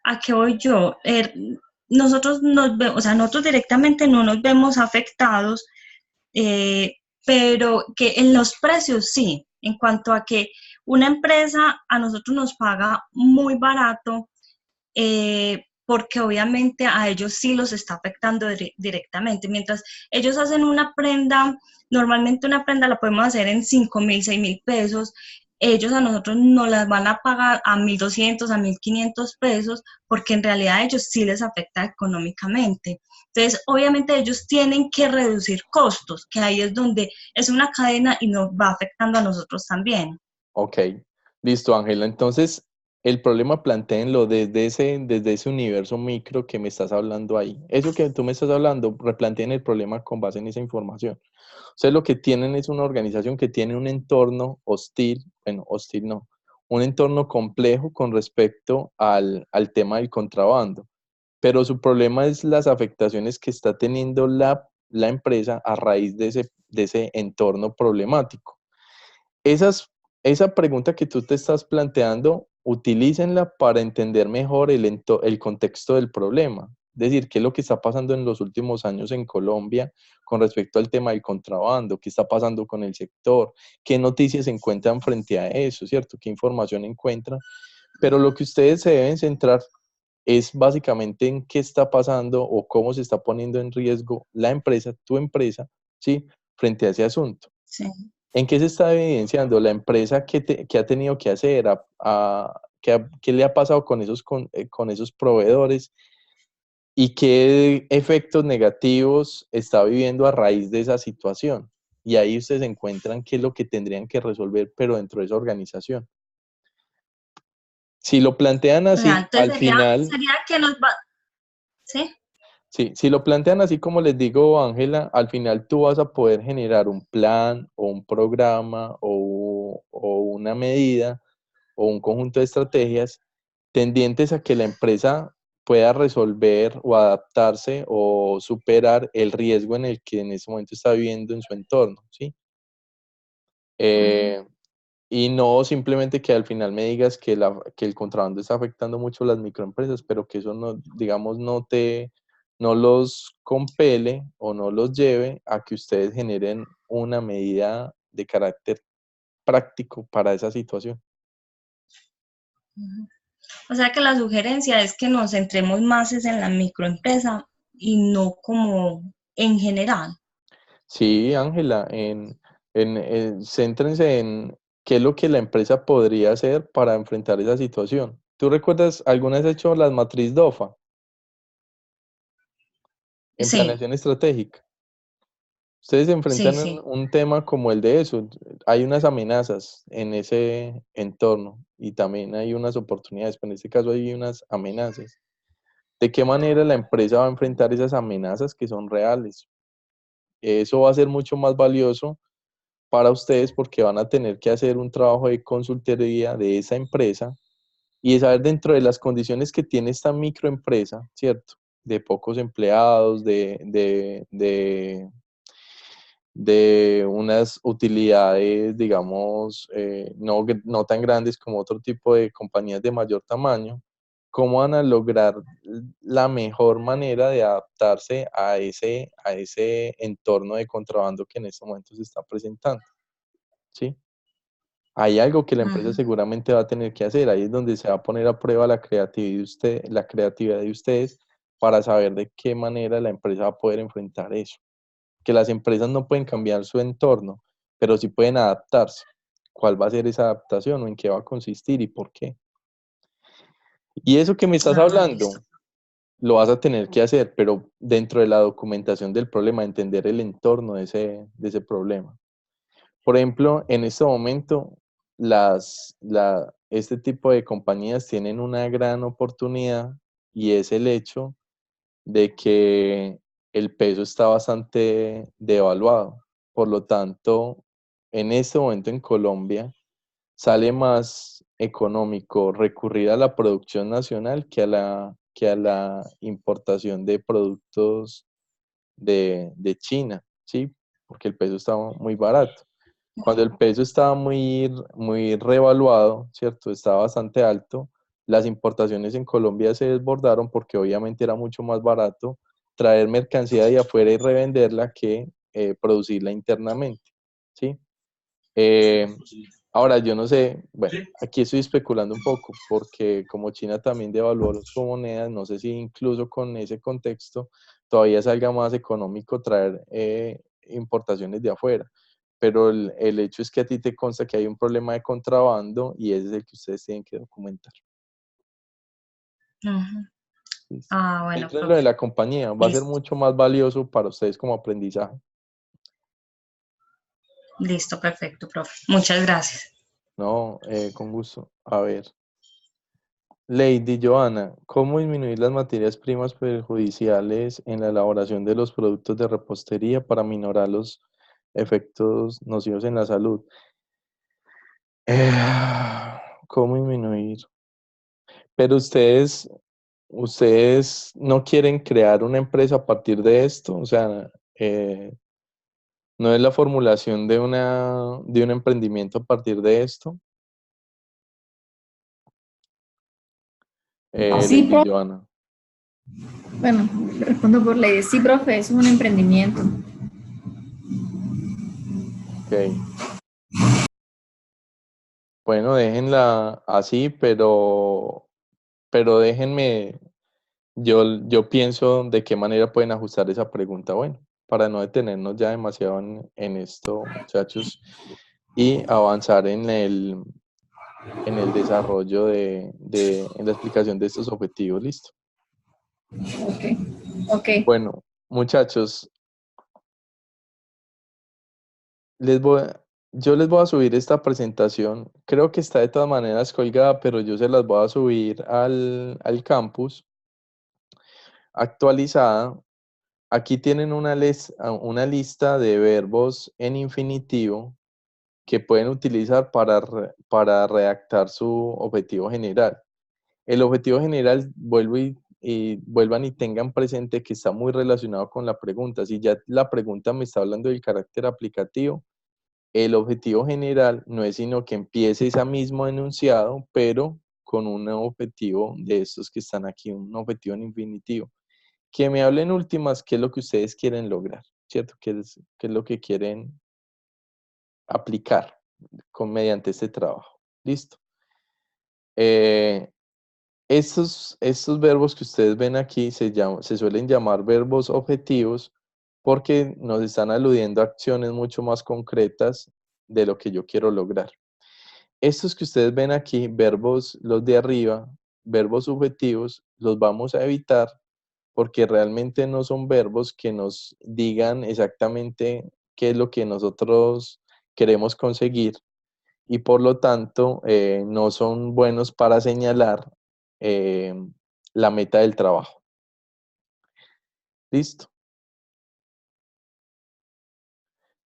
¿a qué voy yo? Nosotros nosotros directamente no nos vemos afectados, pero que en los precios sí, en cuanto a que una empresa a nosotros nos paga muy barato, porque obviamente a ellos sí los está afectando directamente. Mientras ellos hacen una prenda, normalmente una prenda la podemos hacer en 5.000, 6.000 pesos, ellos a nosotros nos las van a pagar a 1.200, a 1.500 pesos, porque en realidad a ellos sí les afecta económicamente. Entonces, obviamente ellos tienen que reducir costos, que ahí es donde es una cadena y nos va afectando a nosotros también. Ok, listo, Ángela. Entonces, el problema plantéenlo desde ese universo micro que me estás hablando ahí. Eso que tú me estás hablando, replanteen el problema con base en esa información. Ustedes lo que tienen es una organización que tiene un entorno hostil, bueno, hostil no, un entorno complejo con respecto al tema del contrabando, pero su problema es las afectaciones que está teniendo la empresa a raíz de ese entorno problemático. Esa pregunta que tú te estás planteando, utilícenla para entender mejor el contexto del problema. Es decir, qué es lo que está pasando en los últimos años en Colombia con respecto al tema del contrabando, qué está pasando con el sector, qué noticias se encuentran frente a eso, ¿cierto? ¿Qué información encuentran? Pero lo que ustedes se deben centrar es básicamente en qué está pasando o cómo se está poniendo en riesgo la empresa, tu empresa, ¿sí? Frente a ese asunto. Sí. ¿En qué se está evidenciando? La empresa que ha tenido que hacer, qué le ha pasado con esos proveedores y qué efectos negativos está viviendo a raíz de esa situación. Y ahí ustedes encuentran qué es lo que tendrían que resolver, pero dentro de esa organización. Si lo plantean así, Entonces al final... sería que nos va... ¿Sí? Sí, si lo plantean así como les digo, Ángela, al final tú vas a poder generar un plan o un programa o una medida o un conjunto de estrategias tendientes a que la empresa pueda resolver o adaptarse o superar el riesgo en el que en ese momento está viviendo en su entorno, ¿sí? Y no simplemente que al final me digas que el contrabando está afectando mucho a las microempresas, pero que eso no, digamos, no los compele o no los lleve a que ustedes generen una medida de carácter práctico para esa situación. O sea que la sugerencia es que nos centremos más en la microempresa y no como en general. Sí, Ángela, céntrense en qué es lo que la empresa podría hacer para enfrentar esa situación. ¿Tú recuerdas, alguna vez has hecho la matriz DOFA en Sí, planeación estratégica? Ustedes se sí, enfrentan en sí. un tema como el de eso. Hay unas amenazas en ese entorno y también hay unas oportunidades, pero en este caso hay unas amenazas. ¿De qué manera la empresa va a enfrentar esas amenazas que son reales? Eso va a ser mucho más valioso para ustedes porque van a tener que hacer un trabajo de consultoría de esa empresa y de saber dentro de las condiciones que tiene esta microempresa, ¿cierto? De pocos empleados, de unas utilidades, digamos, no tan grandes como otro tipo de compañías de mayor tamaño, ¿cómo van a lograr la mejor manera de adaptarse a ese entorno de contrabando que en este momento se está presentando? ¿Sí? Hay algo que la empresa Ujú. seguramente va a tener que hacer. Ahí es donde se va a poner a prueba la creatividad de ustedes para saber de qué manera la empresa va a poder enfrentar eso. Que las empresas no pueden cambiar su entorno, pero sí pueden adaptarse. ¿Cuál va a ser esa adaptación o en qué va a consistir y por qué? Y eso que me estás Ah, hablando, listo. lo vas a tener que hacer, pero dentro de la documentación del problema, entender el entorno de ese problema. Por ejemplo, en este momento, este tipo de compañías tienen una gran oportunidad y es el hecho de que el peso está bastante devaluado. Por lo tanto, en este momento en Colombia sale más económico recurrir a la producción nacional que a la importación de productos de China, ¿sí? Porque el peso está muy barato. Cuando el peso estaba muy revaluado, ¿cierto? Estaba bastante alto, las importaciones en Colombia se desbordaron porque obviamente era mucho más barato traer mercancía de afuera y revenderla que producirla internamente, ¿sí? Eh, Ahora, yo no sé, bueno, aquí estoy especulando un poco porque como China también devaluó su moneda, no sé si incluso con ese contexto todavía salga más económico traer importaciones de afuera. Pero el hecho es que a ti te consta que hay un problema de contrabando y ese es el que ustedes tienen que documentar. Ujú. ¿Listo? Ah, bueno, Dentro de lo de profe. la compañía va a ser Listo, mucho más valioso para ustedes como aprendizaje. listo, perfecto, profe. Muchas gracias. No, con gusto. A ver. Lady Joana, ¿cómo disminuir las materias primas perjudiciales en la elaboración de los productos de repostería para minorar los efectos nocivos en la salud? Eh, ¿Cómo disminuir? Pero ustedes no quieren crear una empresa a partir de esto, o sea, no es la formulación de un emprendimiento a partir de esto, Sí, Lady profe. Joana. Bueno, respondo por ley. Sí, profe, eso es un emprendimiento. Ok. Bueno, déjenla así, pero déjenme, yo pienso de qué manera pueden ajustar esa pregunta, bueno, para no detenernos ya demasiado en esto, muchachos, y avanzar en el desarrollo en la explicación de estos objetivos, listo. Ok, ok. Bueno, muchachos, les voy, yo les voy a subir esta presentación, creo que está de todas maneras colgada, pero yo se las voy a subir al campus actualizada. Aquí tienen una lista de verbos en infinitivo que pueden utilizar para redactar su objetivo general. El objetivo general, vuelvan y tengan presente que está muy relacionado con la pregunta. Si ya la pregunta me está hablando del carácter aplicativo, el objetivo general no es sino que empiece ese mismo enunciado, pero con un objetivo de estos que están aquí, un objetivo en infinitivo. Que me hablen últimas, qué es lo que ustedes quieren lograr, ¿cierto? Qué es lo que quieren aplicar mediante este trabajo. ¿Listo? Eh, estos verbos que ustedes ven aquí se suelen llamar verbos objetivos porque nos están aludiendo a acciones mucho más concretas de lo que yo quiero lograr. Estos que ustedes ven aquí, verbos, los de arriba, verbos subjetivos los vamos a evitar porque realmente no son verbos que nos digan exactamente qué es lo que nosotros queremos conseguir y por lo tanto no son buenos para señalar la meta del trabajo. ¿Listo?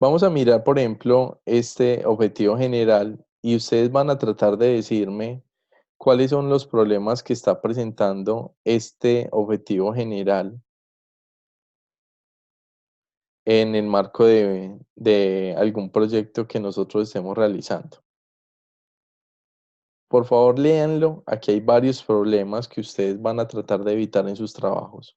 Vamos a mirar, por ejemplo, este objetivo general y ustedes van a tratar de decirme cuáles son los problemas que está presentando este objetivo general en el marco de algún proyecto que nosotros estemos realizando. Por favor, léanlo. Aquí hay varios problemas que ustedes van a tratar de evitar en sus trabajos.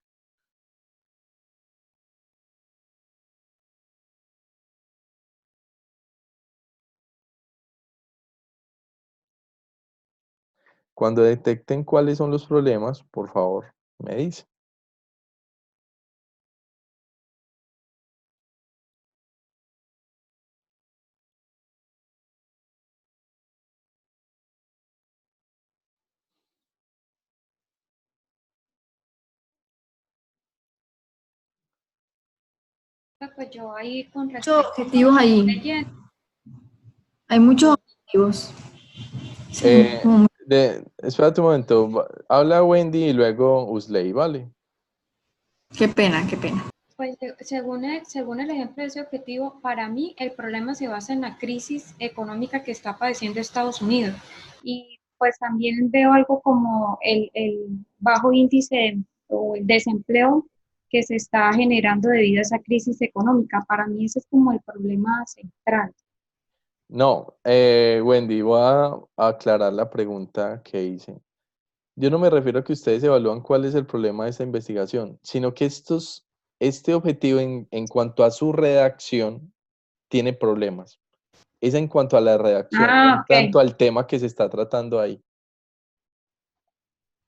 Cuando detecten cuáles son los problemas, por favor, me dicen. Pues yo ahí con Muchos respecto objetivos ahí. leyendo, Hay muchos objetivos. Sí, como Espérate un momento. Habla Wendy y luego Usley, ¿vale? qué pena, qué pena. pues según el ejemplo de ese objetivo, para mí el problema se basa en la crisis económica que está padeciendo Estados Unidos. Y pues también veo algo como el bajo índice o el desempleo que se está generando debido a esa crisis económica. Para mí ese es como el problema central. No, Wendy, voy a aclarar la pregunta que hice. Yo no me refiero a que ustedes evalúan cuál es el problema de esta investigación, sino que este objetivo en cuanto a su redacción tiene problemas. Es en cuanto a la redacción, no Ok. tanto al tema que se está tratando ahí.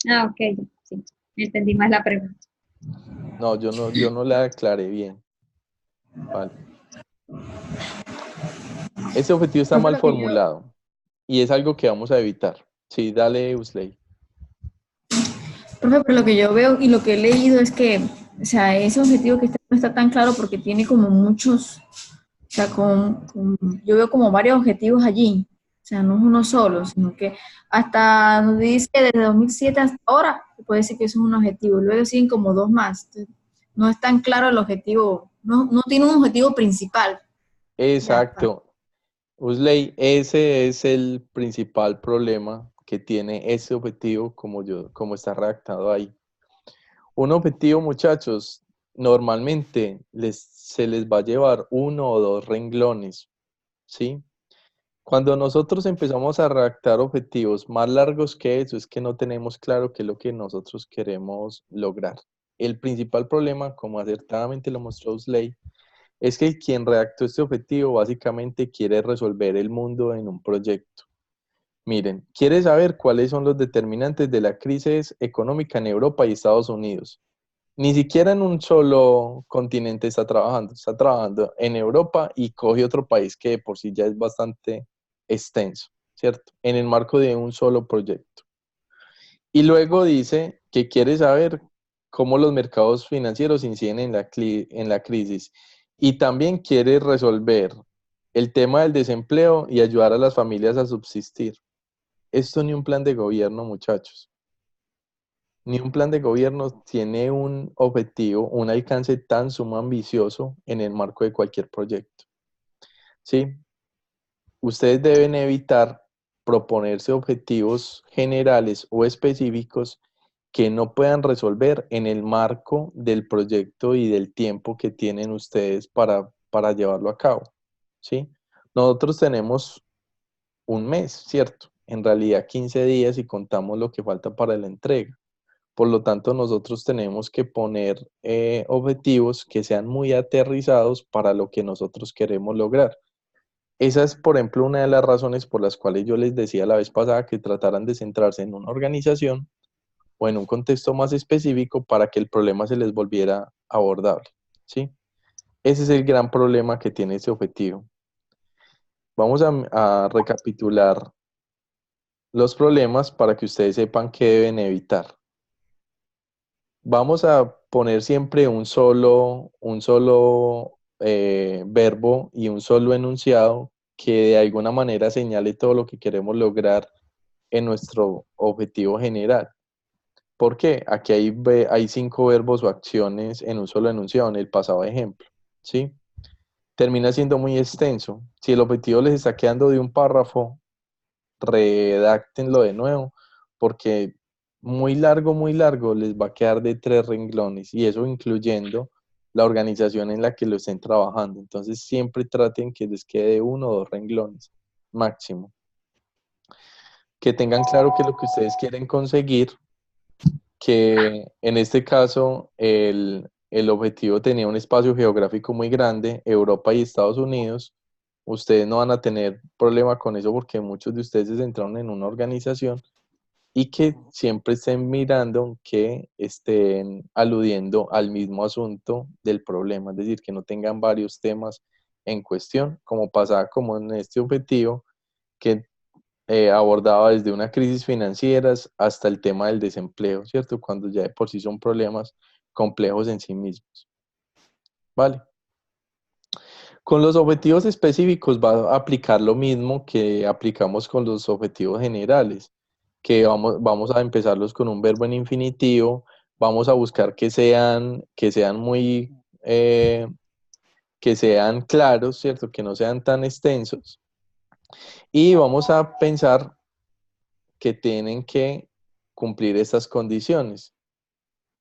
Ok, sí, entendí más la pregunta. No, yo no la aclaré bien. Vale. Ese objetivo está mal formulado y es algo que vamos a evitar. Sí, dale, Usley. Profe, pero lo que yo veo y lo que he leído es que, o sea, ese objetivo que está, no está tan claro porque tiene como muchos, o sea, yo veo como varios objetivos allí, o sea, no es uno solo, sino que hasta nos dice desde 2007 hasta ahora, se puede decir que eso es un objetivo, luego siguen como dos más, entonces, no es tan claro el objetivo, no tiene un objetivo principal. Exacto. Usley, ese es el principal problema que tiene ese objetivo como está redactado ahí. Un objetivo, muchachos, normalmente se les va a llevar 1 o 2 renglones, ¿sí? Cuando nosotros empezamos a redactar objetivos más largos que eso, es que no tenemos claro qué es lo que nosotros queremos lograr. El principal problema, como acertadamente lo mostró Usley, es que quien redactó este objetivo básicamente quiere resolver el mundo en un proyecto. Miren, quiere saber cuáles son los determinantes de la crisis económica en Europa y Estados Unidos. Ni siquiera en un solo continente está trabajando en Europa y coge otro país que de por sí ya es bastante extenso, ¿cierto? En el marco de un solo proyecto. Y luego dice que quiere saber cómo los mercados financieros inciden en la crisis y también quiere resolver el tema del desempleo y ayudar a las familias a subsistir. Esto ni un plan de gobierno, muchachos. Ni un plan de gobierno tiene un objetivo, un alcance tan sumo ambicioso en el marco de cualquier proyecto. ¿Sí? Ustedes deben evitar proponerse objetivos generales o específicos que no puedan resolver en el marco del proyecto y del tiempo que tienen ustedes para llevarlo a cabo. ¿Sí? Nosotros tenemos un mes, ¿cierto? En realidad 15 días y contamos lo que falta para la entrega. Por lo tanto, nosotros tenemos que poner objetivos que sean muy aterrizados para lo que nosotros queremos lograr. Esa es, por ejemplo, una de las razones por las cuales yo les decía la vez pasada que trataran de centrarse en una organización o en un contexto más específico para que el problema se les volviera abordable, ¿sí? Ese es el gran problema que tiene ese objetivo. Vamos a recapitular los problemas para que ustedes sepan qué deben evitar. Vamos a poner siempre un solo verbo y un solo enunciado que de alguna manera señale todo lo que queremos lograr en nuestro objetivo general. ¿Por qué? Aquí hay 5 verbos o acciones en un solo enunciado, en el pasado ejemplo, ¿sí? Termina siendo muy extenso. Si el objetivo les está quedando de un párrafo, redáctenlo de nuevo, porque muy largo les va a quedar de 3 renglones, y eso incluyendo la organización en la que lo estén trabajando. Entonces siempre traten que les quede 1 o 2 renglones máximo. Que tengan claro qué es lo que ustedes quieren conseguir, que en este caso el objetivo tenía un espacio geográfico muy grande, Europa y Estados Unidos. Ustedes no van a tener problema con eso porque muchos de ustedes se centraron en una organización, y que siempre estén mirando que estén aludiendo al mismo asunto del problema, es decir, que no tengan varios temas en cuestión, como pasaba como en este objetivo, que abordaba desde una crisis financiera hasta el tema del desempleo, ¿cierto? Cuando ya de por sí son problemas complejos en sí mismos. ¿Vale? Con los objetivos específicos va a aplicar lo mismo que aplicamos con los objetivos generales, que vamos a empezarlos con un verbo en infinitivo, vamos a buscar que sean muy, que sean claros, ¿cierto? Que no sean tan extensos, y vamos a pensar que tienen que cumplir estas condiciones,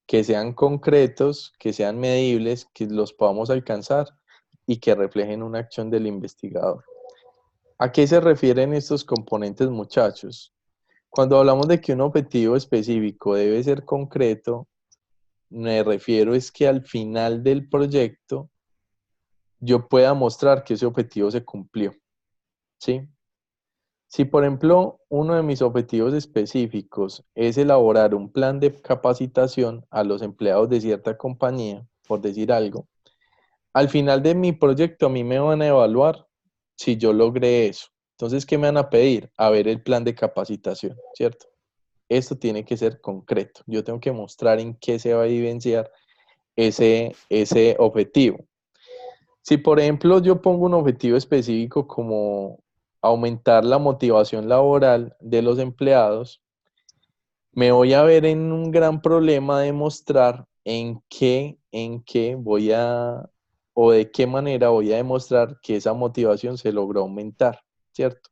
que sean concretos, que sean medibles, que los podamos alcanzar y que reflejen una acción del investigador. ¿A qué se refieren estos componentes, muchachos? Cuando hablamos de que un objetivo específico debe ser concreto, me refiero es que al final del proyecto yo pueda mostrar que ese objetivo se cumplió, ¿sí? Si, por ejemplo, uno de mis objetivos específicos es elaborar un plan de capacitación a los empleados de cierta compañía, por decir algo, al final de mi proyecto a mí me van a evaluar si yo logré eso. Entonces, ¿qué me van a pedir? A ver el plan de capacitación, ¿cierto? Esto tiene que ser concreto. Yo tengo que mostrar en qué se va a evidenciar ese objetivo. Si, por ejemplo, yo pongo un objetivo específico como aumentar la motivación laboral de los empleados, me voy a ver en un gran problema de mostrar en qué voy a, o de qué manera voy a demostrar que esa motivación se logró aumentar, ¿cierto?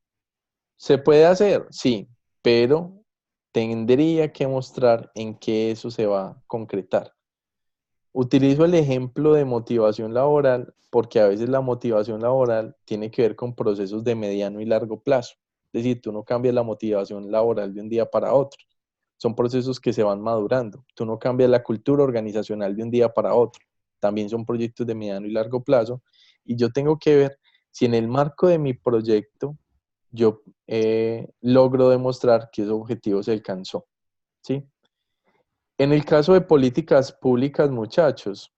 ¿Se puede hacer? Sí, pero tendría que mostrar en qué eso se va a concretar. Utilizo el ejemplo de motivación laboral porque a veces la motivación laboral tiene que ver con procesos de mediano y largo plazo. Es decir, tú no cambias la motivación laboral de un día para otro. Son procesos que se van madurando. Tú no cambias la cultura organizacional de un día para otro. También son proyectos de mediano y largo plazo. Y yo tengo que ver si en el marco de mi proyecto yo logro demostrar que ese objetivo se alcanzó, ¿sí? En el caso de políticas públicas, muchachos,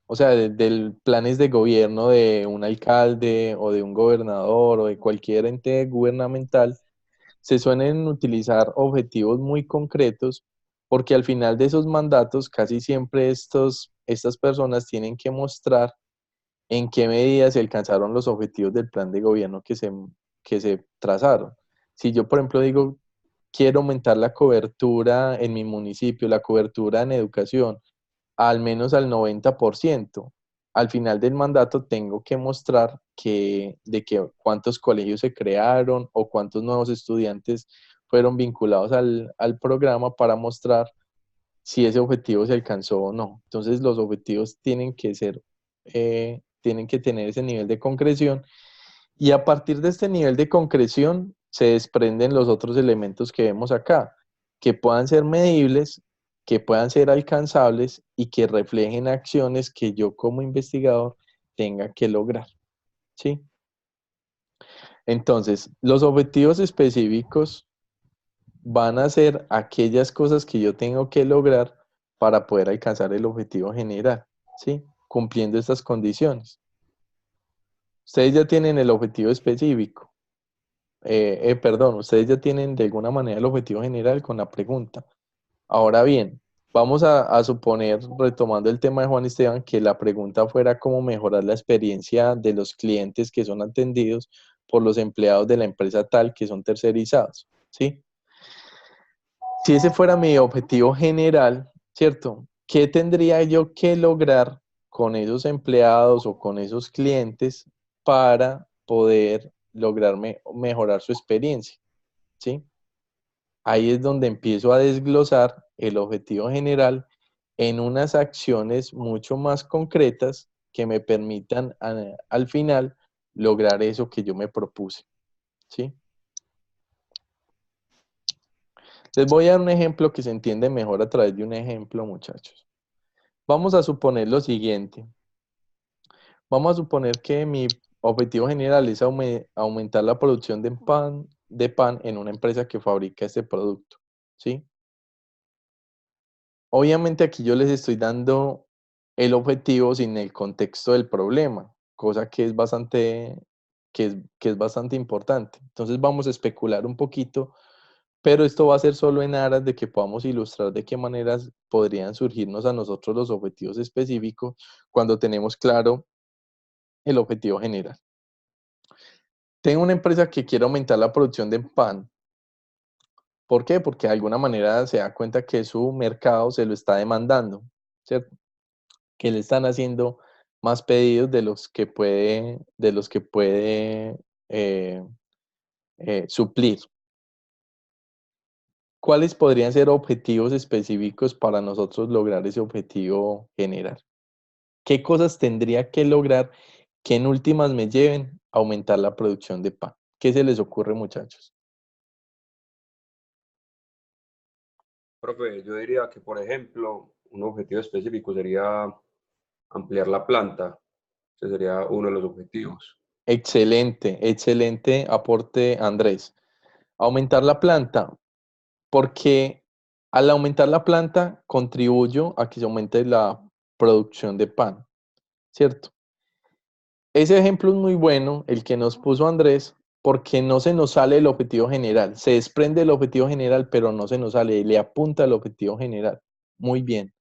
o sea, del planes de gobierno de un alcalde o de un gobernador o de cualquier ente gubernamental, se suelen utilizar objetivos muy concretos porque al final de esos mandatos casi siempre estas personas tienen que mostrar en qué medida se alcanzaron los objetivos del plan de gobierno que se trazaron. Si yo, por ejemplo, digo, quiero aumentar la cobertura en mi municipio, la cobertura en educación, al menos al 90%. Al final del mandato tengo que mostrar de que cuántos colegios se crearon o cuántos nuevos estudiantes fueron vinculados al programa para mostrar si ese objetivo se alcanzó o no. Entonces los objetivos tienen que tener ese nivel de concreción, y a partir de este nivel de concreción se desprenden los otros elementos que vemos acá, que puedan ser medibles, que puedan ser alcanzables y que reflejen acciones que yo como investigador tenga que lograr, ¿sí? Entonces, los objetivos específicos van a ser aquellas cosas que yo tengo que lograr para poder alcanzar el objetivo general, ¿sí? Cumpliendo estas condiciones. Ustedes ya tienen el objetivo específico. perdón, ustedes ya tienen de alguna manera el objetivo general con la pregunta. Ahora bien, vamos a suponer, retomando el tema de Juan Esteban, que la pregunta fuera cómo mejorar la experiencia de los clientes que son atendidos por los empleados de la empresa tal que son tercerizados, ¿sí? Si ese fuera mi objetivo general, ¿cierto? ¿Qué tendría yo que lograr con esos empleados o con esos clientes para poder lograrme mejorar su experiencia? ¿Sí? Ahí es donde empiezo a desglosar el objetivo general en unas acciones mucho más concretas que me permitan al final lograr eso que yo me propuse. ¿Sí? Les voy a dar un ejemplo que se entiende mejor a través de un ejemplo, muchachos. Vamos a suponer lo siguiente. Vamos a suponer que mi objetivo general es aumentar la producción de pan en una empresa que fabrica este producto. ¿Sí? Obviamente aquí yo les estoy dando el objetivo sin el contexto del problema, cosa que es bastante importante. Entonces vamos a especular un poquito, pero esto va a ser solo en aras de que podamos ilustrar de qué maneras podrían surgirnos a nosotros los objetivos específicos cuando tenemos claro el objetivo general. Tengo una empresa que quiere aumentar la producción de pan. ¿Por qué? Porque de alguna manera se da cuenta que su mercado se lo está demandando, ¿cierto? Que le están haciendo más pedidos de los que puede suplir. ¿Cuáles podrían ser objetivos específicos para nosotros lograr ese objetivo general? ¿Qué cosas tendría que lograr que en últimas me lleven a aumentar la producción de pan? ¿Qué se les ocurre, muchachos? Profe, yo diría que, por ejemplo, un objetivo específico sería ampliar la planta. Ese sería uno de los objetivos. Excelente, excelente aporte, Andrés. Aumentar la planta, porque al aumentar la planta contribuyo a que se aumente la producción de pan, ¿cierto? Ese ejemplo es muy bueno, el que nos puso Andrés, porque no se nos sale el objetivo general. Se desprende el objetivo general, pero no se nos sale, le apunta al objetivo general. Muy bien.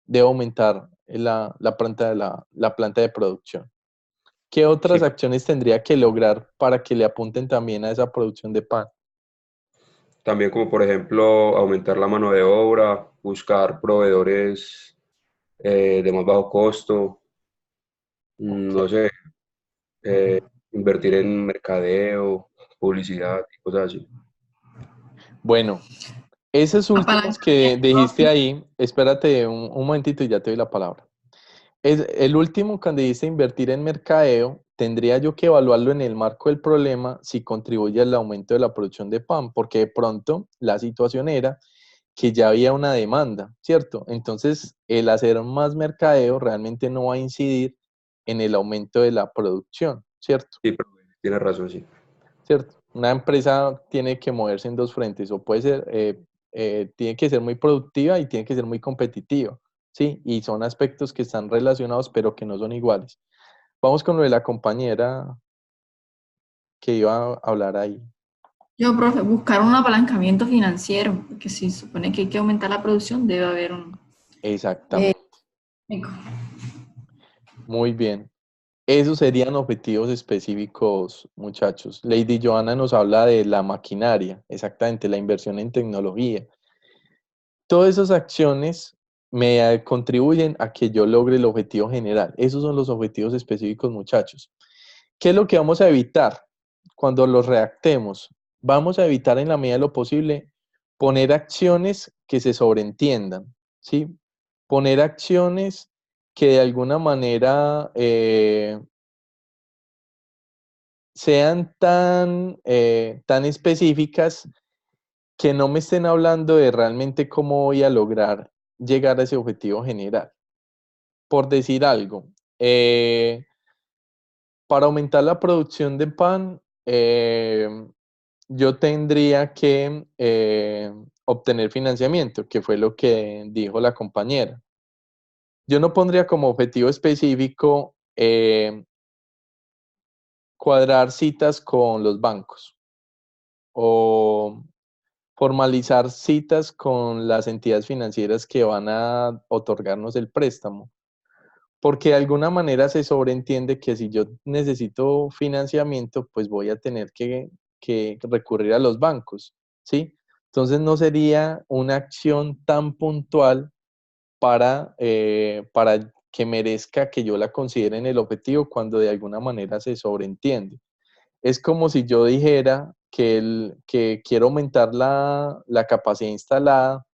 Debo aumentar la planta de producción. ¿Qué otras Sí, acciones tendría que lograr para que le apunten también a esa producción de pan? también como por ejemplo aumentar la mano de obra, buscar proveedores de más bajo costo, no Ok. sé, eh, invertir en mercadeo, publicidad y cosas así. Bueno, esas últimas que Apalancamiento. dijiste ahí, espérate un momentito y ya te doy la palabra. El último, cuando dice invertir en mercadeo, tendría yo que evaluarlo en el marco del problema si contribuye al aumento de la producción de pan, porque de pronto la situación era que ya había una demanda, ¿cierto? Entonces, el hacer más mercadeo realmente no va a incidir en el aumento de la producción, ¿cierto? Sí, profe, tiene razón, sí. ¿Cierto? Una empresa tiene que moverse en dos frentes, o puede ser, tiene que ser muy productiva y tiene que ser muy competitiva, ¿sí? Y son aspectos que están relacionados, pero que no son iguales. Vamos con lo de la compañera que iba a hablar ahí. Yo, profe, buscar un apalancamiento financiero, porque si se supone que hay que aumentar la producción, debe haber un... Exactamente. Muy bien. Esos serían objetivos específicos, muchachos. Lady Johanna nos habla de la maquinaria, exactamente, la inversión en tecnología. Todas esas acciones me contribuyen a que yo logre el objetivo general. Esos son los objetivos específicos, muchachos. ¿Qué es lo que vamos a evitar cuando los redactemos? Vamos a evitar en la medida de lo posible poner acciones que se sobreentiendan, ¿sí? Poner acciones que de alguna manera sean tan específicas que no me estén hablando de realmente cómo voy a lograr llegar a ese objetivo general. Por decir algo, para aumentar la producción de pan, yo tendría que obtener financiamiento, que fue lo que dijo la compañera. Yo no pondría como objetivo específico cuadrar citas con los bancos, o formalizar citas con las entidades financieras que van a otorgarnos el préstamo. Porque de alguna manera se sobreentiende que si yo necesito financiamiento, pues voy a tener que recurrir a los bancos, ¿sí? Entonces no sería una acción tan puntual para que merezca que yo la considere en el objetivo cuando de alguna manera se sobreentiende. Es como si yo dijera que quiero aumentar la capacidad instalada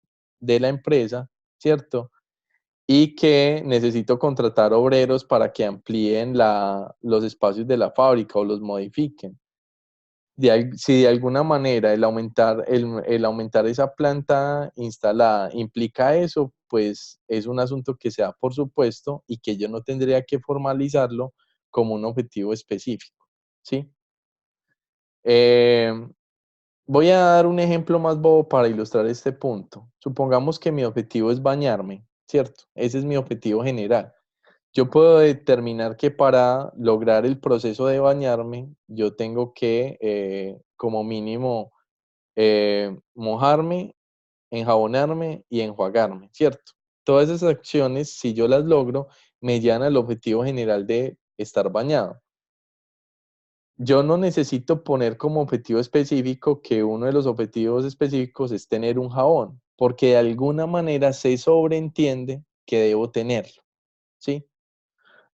de la empresa, ¿cierto? Y que necesito contratar obreros para que amplíen los espacios de la fábrica o los modifiquen. Si de alguna manera el aumentar esa planta instalada implica eso, pues es un asunto que se da por supuesto y que yo no tendría que formalizarlo como un objetivo específico, ¿sí? Voy a dar un ejemplo más bobo para ilustrar este punto. Supongamos que mi objetivo es bañarme, ¿cierto? Ese es mi objetivo general. Yo puedo determinar que para lograr el proceso de bañarme, yo tengo que, como mínimo, mojarme, enjabonarme y enjuagarme, ¿cierto? Todas esas acciones, si yo las logro, me llevan al objetivo general de estar bañado. Yo no necesito poner como objetivo específico que uno de los objetivos específicos es tener un jabón, porque de alguna manera se sobreentiende que debo tenerlo, ¿sí?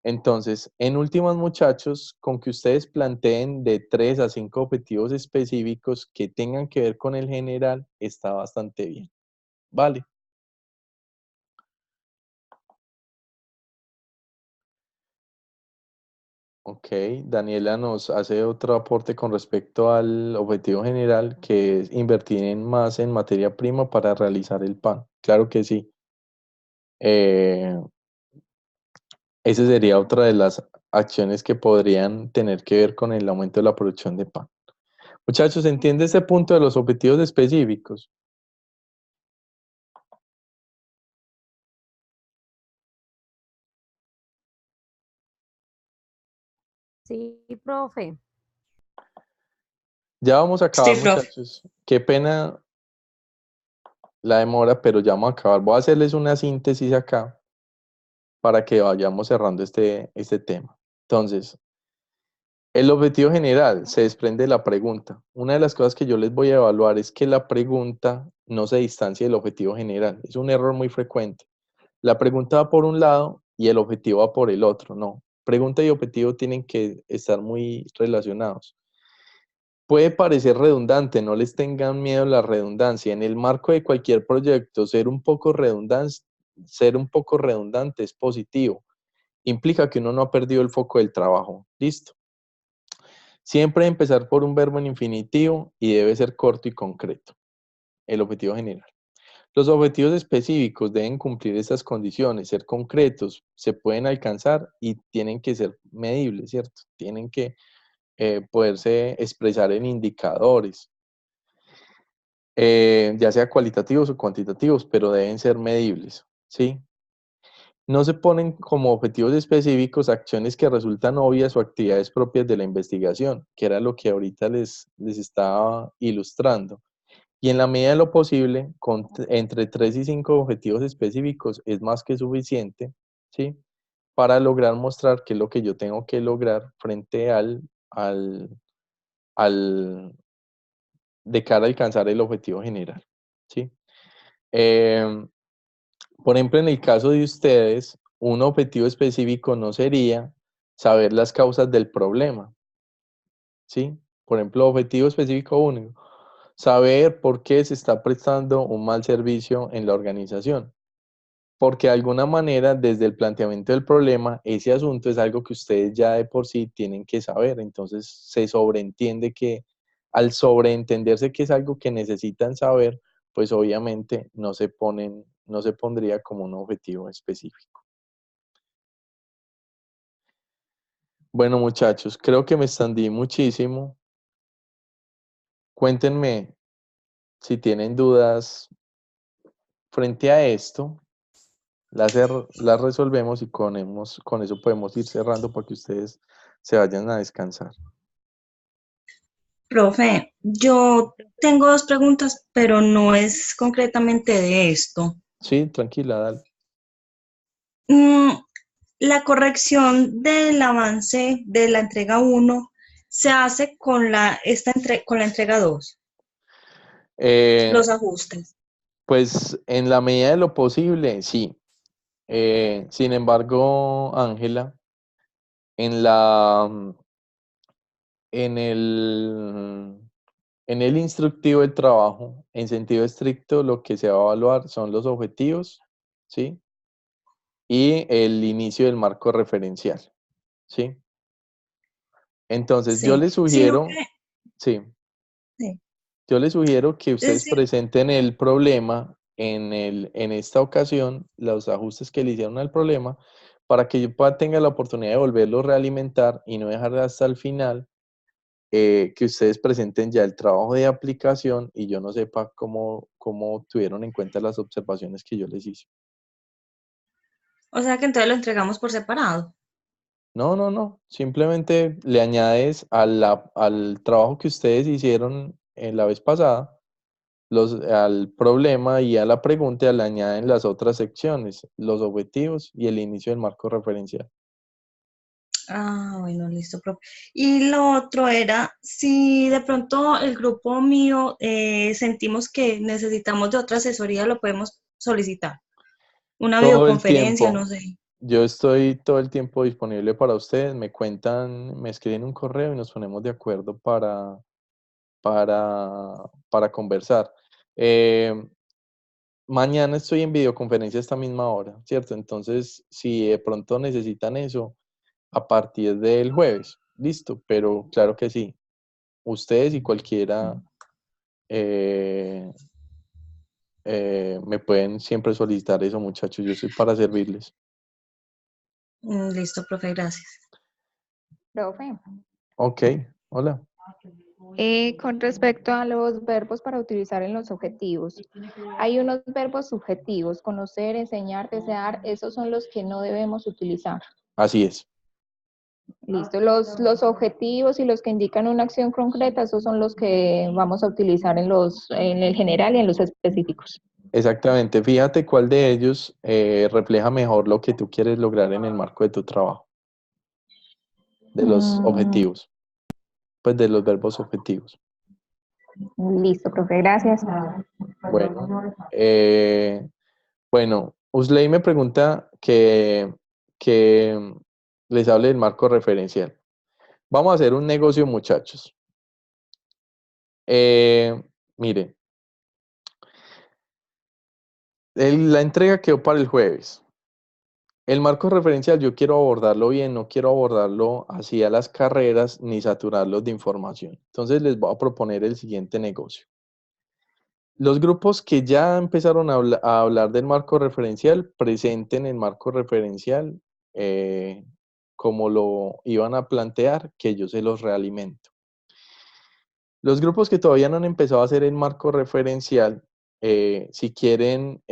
Entonces, en últimas, muchachos, con que ustedes planteen de 3 a 5 objetivos específicos que tengan que ver con el general, está bastante bien. Vale. Ok, Daniela nos hace otro aporte con respecto al objetivo general, que es invertir más en materia prima para realizar el pan. Claro que sí. Esa sería otra de las acciones que podrían tener que ver con el aumento de la producción de pan. Muchachos, ¿entiende ese punto de los objetivos específicos? Sí, profe. Ya vamos a acabar, Sí, profe. muchachos. Qué pena la demora, pero ya vamos a acabar. Voy a hacerles una síntesis acá para que vayamos cerrando este tema. Entonces, el objetivo general se desprende de la pregunta. Una de las cosas que yo les voy a evaluar es que la pregunta no se distancie del objetivo general. Es un error muy frecuente. La pregunta va por un lado y el objetivo va por el otro. No. Pregunta y objetivo tienen que estar muy relacionados. Puede parecer redundante, no les tengan miedo a la redundancia. En el marco de cualquier proyecto, ser un poco redundante es positivo. Implica que uno no ha perdido el foco del trabajo. Listo. Siempre empezar por un verbo en infinitivo y debe ser corto y concreto. El objetivo general. Los objetivos específicos deben cumplir estas condiciones, ser concretos, se pueden alcanzar y tienen que ser medibles, ¿cierto? Tienen que poderse expresar en indicadores, ya sea cualitativos o cuantitativos, pero deben ser medibles, ¿sí? No se ponen como objetivos específicos acciones que resultan obvias o actividades propias de la investigación, que era lo que ahorita les estaba ilustrando. Y en la medida de lo posible, entre 3 y 5 objetivos específicos es más que suficiente, ¿sí? Para lograr mostrar qué es lo que yo tengo que lograr frente de cara a alcanzar el objetivo general, ¿sí? Por ejemplo, en el caso de ustedes, un objetivo específico no sería saber las causas del problema, ¿sí? Por ejemplo, objetivo específico único, saber por qué se está prestando un mal servicio en la organización. Porque de alguna manera, desde el planteamiento del problema, ese asunto es algo que ustedes ya de por sí tienen que saber. Entonces, se sobreentiende que al sobreentenderse que es algo que necesitan saber, pues obviamente no se pondría como un objetivo específico. Bueno, muchachos, creo que me extendí muchísimo. Cuéntenme si tienen dudas frente a esto. Las resolvemos y con eso podemos ir cerrando para que ustedes se vayan a descansar. Profe, yo tengo dos preguntas, pero no es concretamente de esto. Sí, tranquila, dale. Mm, la corrección del avance de la entrega 1 se hace con con la entrega 2, Eh, los ajustes. pues en la medida de lo posible, sí. Sin embargo, Ángela, en la, en el, en el instructivo del trabajo, en sentido estricto, lo que se va a evaluar son los objetivos, ¿sí? Y el inicio del marco referencial, ¿sí? Entonces, yo Sí, les sino sugiero, que, sí, sí, yo les sugiero que es ustedes decir, presenten el problema en esta ocasión, los ajustes que le hicieron al problema, para que yo tenga la oportunidad de volverlo a realimentar y no dejar hasta el final que ustedes presenten ya el trabajo de aplicación y yo no sepa cómo tuvieron en cuenta las observaciones que yo les hice. o sea que entonces lo entregamos por separado. No, no, no. Simplemente le añades al trabajo que ustedes hicieron en la vez pasada, al problema y a la pregunta le añaden las otras secciones, los objetivos y el inicio del marco referencial. Ah, bueno, listo, profe. Y lo otro era, si de pronto el grupo mío sentimos que necesitamos de otra asesoría, lo podemos solicitar. Una Todo el videoconferencia, no tiempo. sé. Yo estoy todo el tiempo disponible para ustedes. Me cuentan, me escriben un correo y nos ponemos de acuerdo para conversar. Eh, Mañana estoy en videoconferencia a esta misma hora, ¿cierto? Entonces, si de pronto necesitan eso, a partir del jueves, listo, pero claro que sí. Ustedes y cualquiera eh, me pueden siempre solicitar eso, muchachos. Yo estoy para servirles. Listo, profe, gracias. Profe, Ok, hola. con respecto a los verbos para utilizar en los objetivos, hay unos verbos subjetivos, conocer, enseñar, desear, esos son los que no debemos utilizar. Así es. Listo, los objetivos y los que indican una acción concreta, esos son los que vamos a utilizar en el general y en los específicos. Exactamente. Fíjate cuál de ellos refleja mejor lo que tú quieres lograr en el marco de tu trabajo, de los objetivos, pues de los verbos objetivos. Listo, profe, gracias. Bueno, bueno, Usley me pregunta que les hable del marco referencial. Vamos a hacer un negocio, muchachos. Miren, la entrega quedó para el jueves. El marco referencial yo quiero abordarlo bien, no quiero abordarlo así a las carreras ni saturarlos de información. Entonces les voy a proponer el siguiente negocio. Los grupos que ya empezaron a hablar del marco referencial, presenten el marco referencial como lo iban a plantear, que yo se los realimento. Los grupos que todavía no han empezado a hacer el marco referencial, si quieren,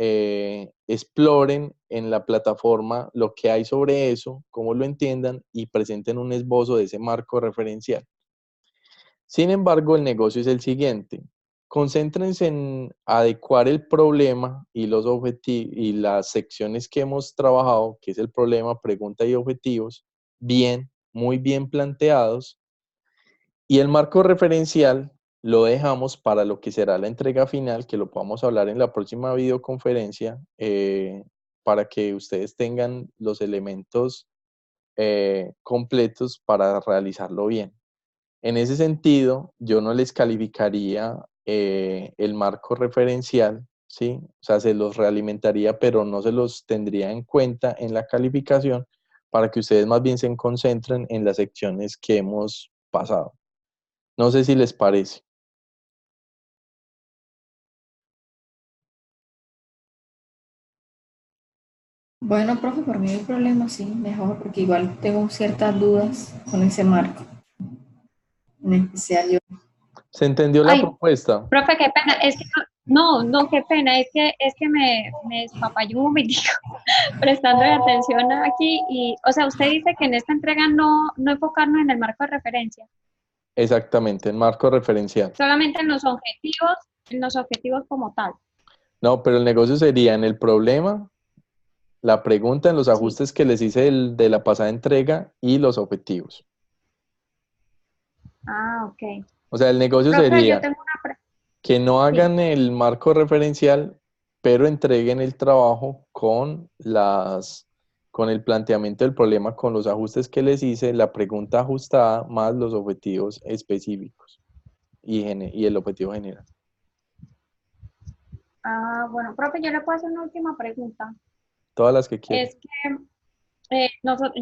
exploren en la plataforma lo que hay sobre eso, cómo lo entiendan y presenten un esbozo de ese marco referencial. Sin embargo, el negocio es el siguiente. Concéntrense en adecuar el problema y los objetivos y las secciones que hemos trabajado, que es el problema, pregunta y objetivos, bien, muy bien planteados. Y el marco referencial lo dejamos para lo que será la entrega final, que lo podamos hablar en la próxima videoconferencia, para que ustedes tengan los elementos completos para realizarlo bien. En ese sentido, yo no les calificaría el marco referencial, ¿sí? O sea, se los realimentaría, pero no se los tendría en cuenta en la calificación para que ustedes más bien se concentren en las secciones que hemos pasado. No sé si les parece. Bueno, profe, por mí no hay problema, sí, mejor, porque igual tengo ciertas dudas con ese marco. En especial yo. ¿Se entendió la Ay, propuesta? profe, qué pena, es que no, qué pena, es que me despapalló un momentico prestando atención aquí y, o sea, usted dice que en esta entrega no enfocarnos en el marco de referencia. Exactamente, en marco referencial. Solamente en los objetivos como tal. No, pero el negocio sería en el problema, la pregunta, en los ajustes que les hice de la pasada entrega y los objetivos. Ah, ok. O sea, el negocio Profe, yo sería tengo una pregunta. que no hagan el marco referencial, pero entreguen el trabajo con el planteamiento del problema, con los ajustes que les hice, la pregunta ajustada más los objetivos específicos y el objetivo general. Ah, bueno, profe, yo le puedo hacer una última pregunta. Todas las que quieran. Es que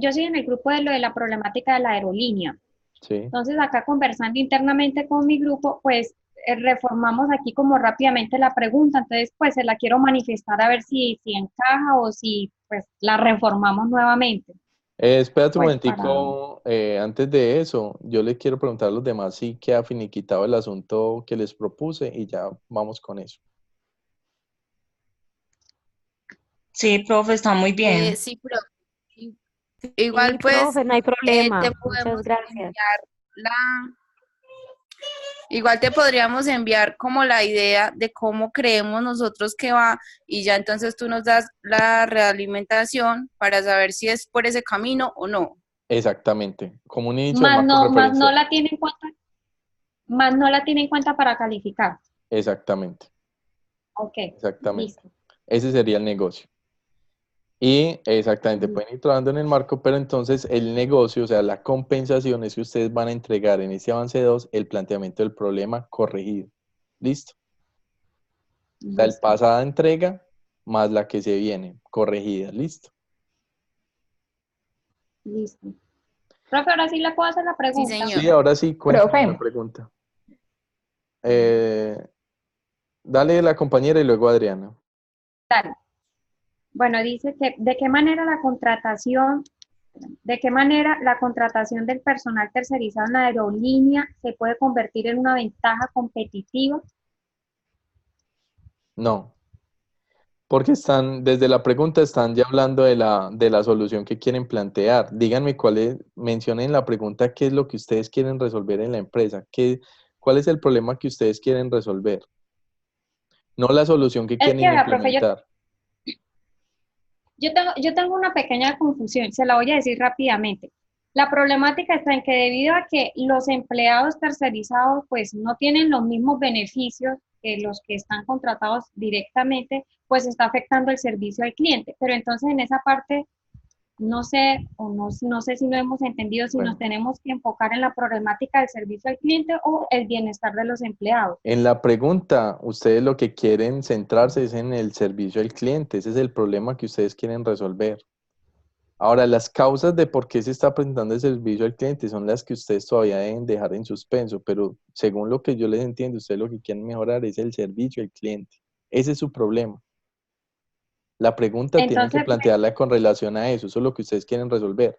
yo soy en el grupo de lo de la problemática de la aerolínea. Sí. Entonces, acá conversando internamente con mi grupo, pues reformamos aquí como rápidamente la pregunta. Entonces, pues se la quiero manifestar a ver si encaja o si pues la reformamos nuevamente. Espérate un Pues para... momentico, antes de eso, yo le quiero preguntar a los demás si queda finiquitado el asunto que les propuse y ya vamos con eso. Sí, profe, está muy bien. Sí, profe. Igual Sí, pues profe, no hay problema. te Muchas podemos gracias. enviar igual te podríamos enviar como la idea de cómo creemos nosotros que va y ya entonces tú nos das la realimentación para saber si es por ese camino o no. Exactamente, como un inicio de Más marco no referencial. la tiene en cuenta, más no la tiene en cuenta para calificar. Exactamente, Ok, exactamente. listo. Ese sería el negocio. Y exactamente, pueden ir trabajando en el marco, pero entonces el negocio, o sea, la compensación es que ustedes van a entregar en este avance 2 el planteamiento del problema corregido. ¿Listo? O sea, el pasada entrega más la que se viene, corregida. ¿Listo? Listo. Profe, ahora sí le puedo hacer la Sí, pregunta. señor. Sí, ahora sí, cuéntame Profe. la pregunta. Dale la compañera y luego Adriana. Dale. Bueno, dice que ¿de qué manera la contratación del personal tercerizado en la aerolínea se puede convertir en una ventaja competitiva? No, porque desde la pregunta están ya hablando de la solución que quieren plantear. Díganme mencionen en la pregunta qué es lo que ustedes quieren resolver en la empresa, cuál es el problema que ustedes quieren resolver, no la solución que Es quieren que, profe, implementar. yo tengo una pequeña confusión, se la voy a decir rápidamente. La problemática está en que debido a que los empleados tercerizados pues no tienen los mismos beneficios que los que están contratados directamente, pues está afectando el servicio al cliente. Pero entonces en esa parte no sé, no sé si no hemos entendido si Bueno. nos tenemos que enfocar en la problemática del servicio al cliente o el bienestar de los empleados. En la pregunta, ustedes lo que quieren centrarse es en el servicio al cliente, ese es el problema que ustedes quieren resolver. Ahora, las causas de por qué se está presentando el servicio al cliente son las que ustedes todavía deben dejar en suspenso, pero según lo que yo les entiendo, ustedes lo que quieren mejorar es el servicio al cliente. Ese es su problema. La pregunta tienen que Entonces, plantearla con relación a eso es lo que ustedes quieren resolver.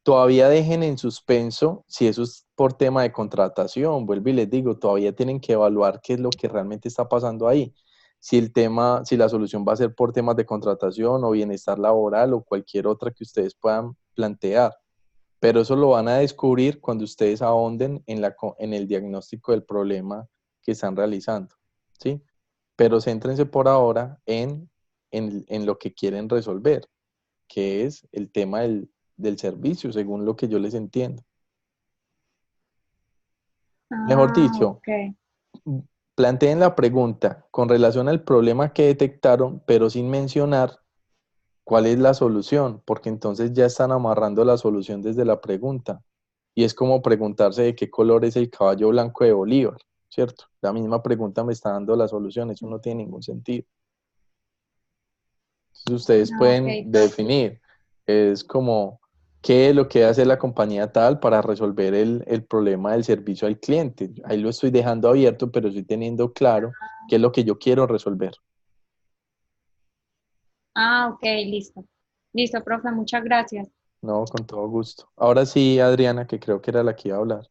Todavía dejen en suspenso si eso es por tema de contratación, vuelvo y les digo, todavía tienen que evaluar qué es lo que realmente está pasando ahí. Si la solución va a ser por temas de contratación o bienestar laboral o cualquier otra que ustedes puedan plantear. Pero eso lo van a descubrir cuando ustedes ahonden en el diagnóstico del problema que están realizando, ¿sí? Pero céntrense por ahora en lo que quieren resolver, que es el tema del servicio, según lo que yo les entiendo. Mejor dicho, okay. planteen la pregunta con relación al problema que detectaron, pero sin mencionar cuál es la solución, porque entonces ya están amarrando la solución desde la pregunta. Y es como preguntarse de qué color es el caballo blanco de Bolívar, ¿cierto? La misma pregunta me está dando la solución, eso no tiene ningún sentido. Entonces ustedes pueden definir, es como, ¿qué es lo que hace la compañía tal para resolver el problema del servicio al cliente? Ahí lo estoy dejando abierto, pero estoy teniendo claro qué es lo que yo quiero resolver. Ok, listo. Listo, profe, muchas gracias. No, con todo gusto. Ahora sí, Adriana, que creo que era la que iba a hablar.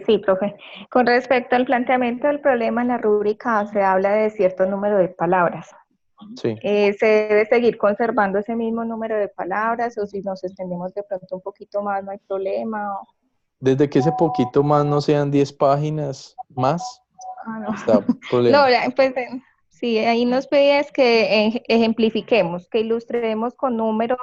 Sí, profe. Con respecto al planteamiento del problema en la rúbrica, se habla de cierto número de palabras. Sí. ¿Se debe seguir conservando ese mismo número de palabras o si nos extendemos de pronto un poquito más no hay problema? Desde que ese poquito más no sean 10 páginas más, No. está problema. No, pues sí, ahí nos pedía es que ejemplifiquemos, que ilustremos con números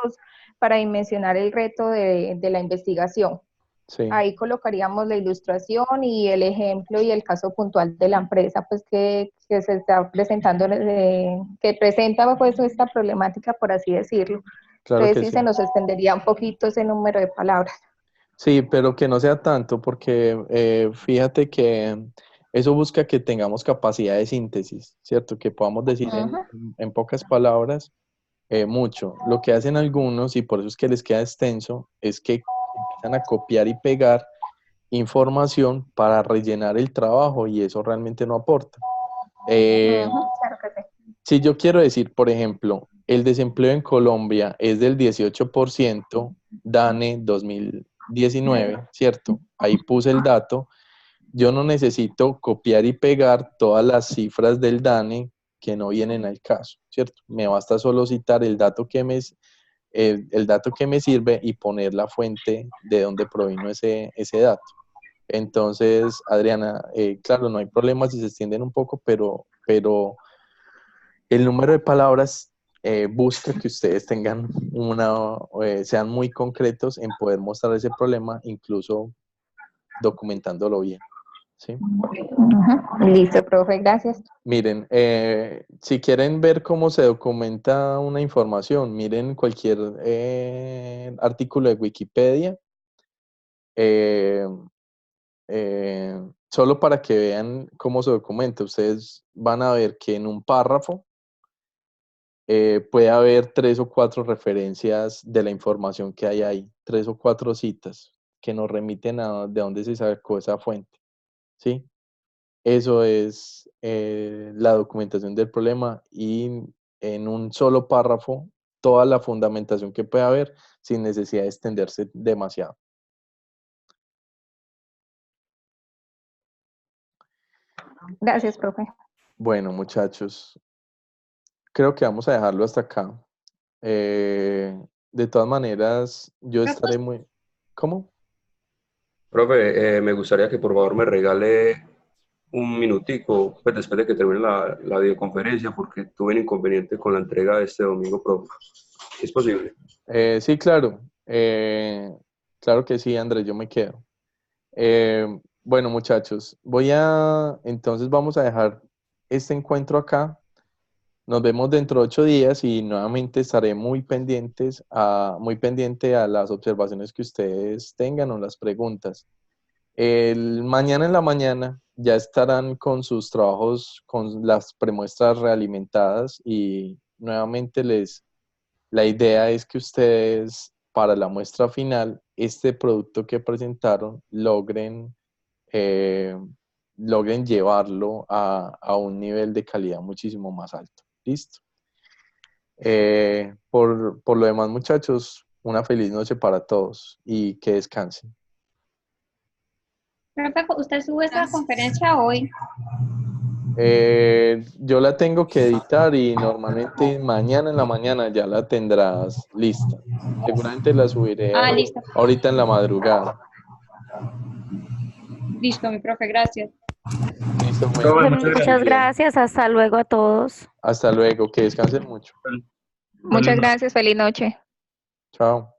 para dimensionar el reto de la investigación. Sí. Ahí colocaríamos la ilustración y el ejemplo y el caso puntual de la empresa, pues que se está presentando, que presenta pues esta problemática, por así decirlo. Claro Entonces que sí sí. se nos extendería un poquito ese número de palabras. Sí, pero que no sea tanto, porque fíjate que eso busca que tengamos capacidad de síntesis, ¿cierto? Que podamos decir en pocas palabras mucho. Lo que hacen algunos, y por eso es que les queda extenso, es que empiezan a copiar y pegar información para rellenar el trabajo y eso realmente no aporta. Claro que sí. Si yo quiero decir, por ejemplo, el desempleo en Colombia es del 18%, DANE 2019, ¿cierto? Ahí puse el dato. Yo no necesito copiar y pegar todas las cifras del DANE que no vienen al caso, ¿cierto? Me basta solo citar el dato que me sirve y poner la fuente de donde provino ese dato. Entonces, Adriana, claro, no hay problema si se extienden un poco, pero el número de palabras busca que ustedes tengan sean muy concretos en poder mostrar ese problema, incluso documentándolo bien. ¿Sí? Listo, profe, gracias. Miren, si quieren ver cómo se documenta una información, miren cualquier artículo de Wikipedia, solo para que vean cómo se documenta. Ustedes van a ver que en un párrafo puede haber 3 o 4 referencias de la información que hay ahí, 3 o 4 citas que nos remiten a de dónde se sacó esa fuente, ¿sí? Eso es la documentación del problema y en un solo párrafo toda la fundamentación que puede haber sin necesidad de extenderse demasiado. Gracias, profe. Bueno, muchachos, creo que vamos a dejarlo hasta acá. De todas maneras, yo estaré muy... ¿Cómo? Profe, me gustaría que por favor me regale un minutico, pues después de que termine la videoconferencia, porque tuve un inconveniente con la entrega de este domingo, profe. ¿Es posible? Sí, claro. Claro que sí, Andrés, yo me quedo. Bueno, muchachos, entonces vamos a dejar este encuentro acá. Nos vemos dentro de 8 días y nuevamente estaré muy pendiente a las observaciones que ustedes tengan o las preguntas. Mañana en la mañana ya estarán con sus trabajos, con las premuestras realimentadas y nuevamente la idea es que ustedes para la muestra final, este producto que presentaron, logren llevarlo a un nivel de calidad muchísimo más alto. ¿Listo? Por lo demás, muchachos, una feliz noche para todos y que descansen. Profe, ¿usted sube esta conferencia hoy? Yo la tengo que editar y normalmente mañana en la mañana ya la tendrás lista. Seguramente la subiré Listo. ahorita en la madrugada. Listo, mi profe, gracias. Listo, Muchas gracias, hasta luego a todos. Hasta luego, que descansen mucho. Muchas gracias, feliz noche. Chao.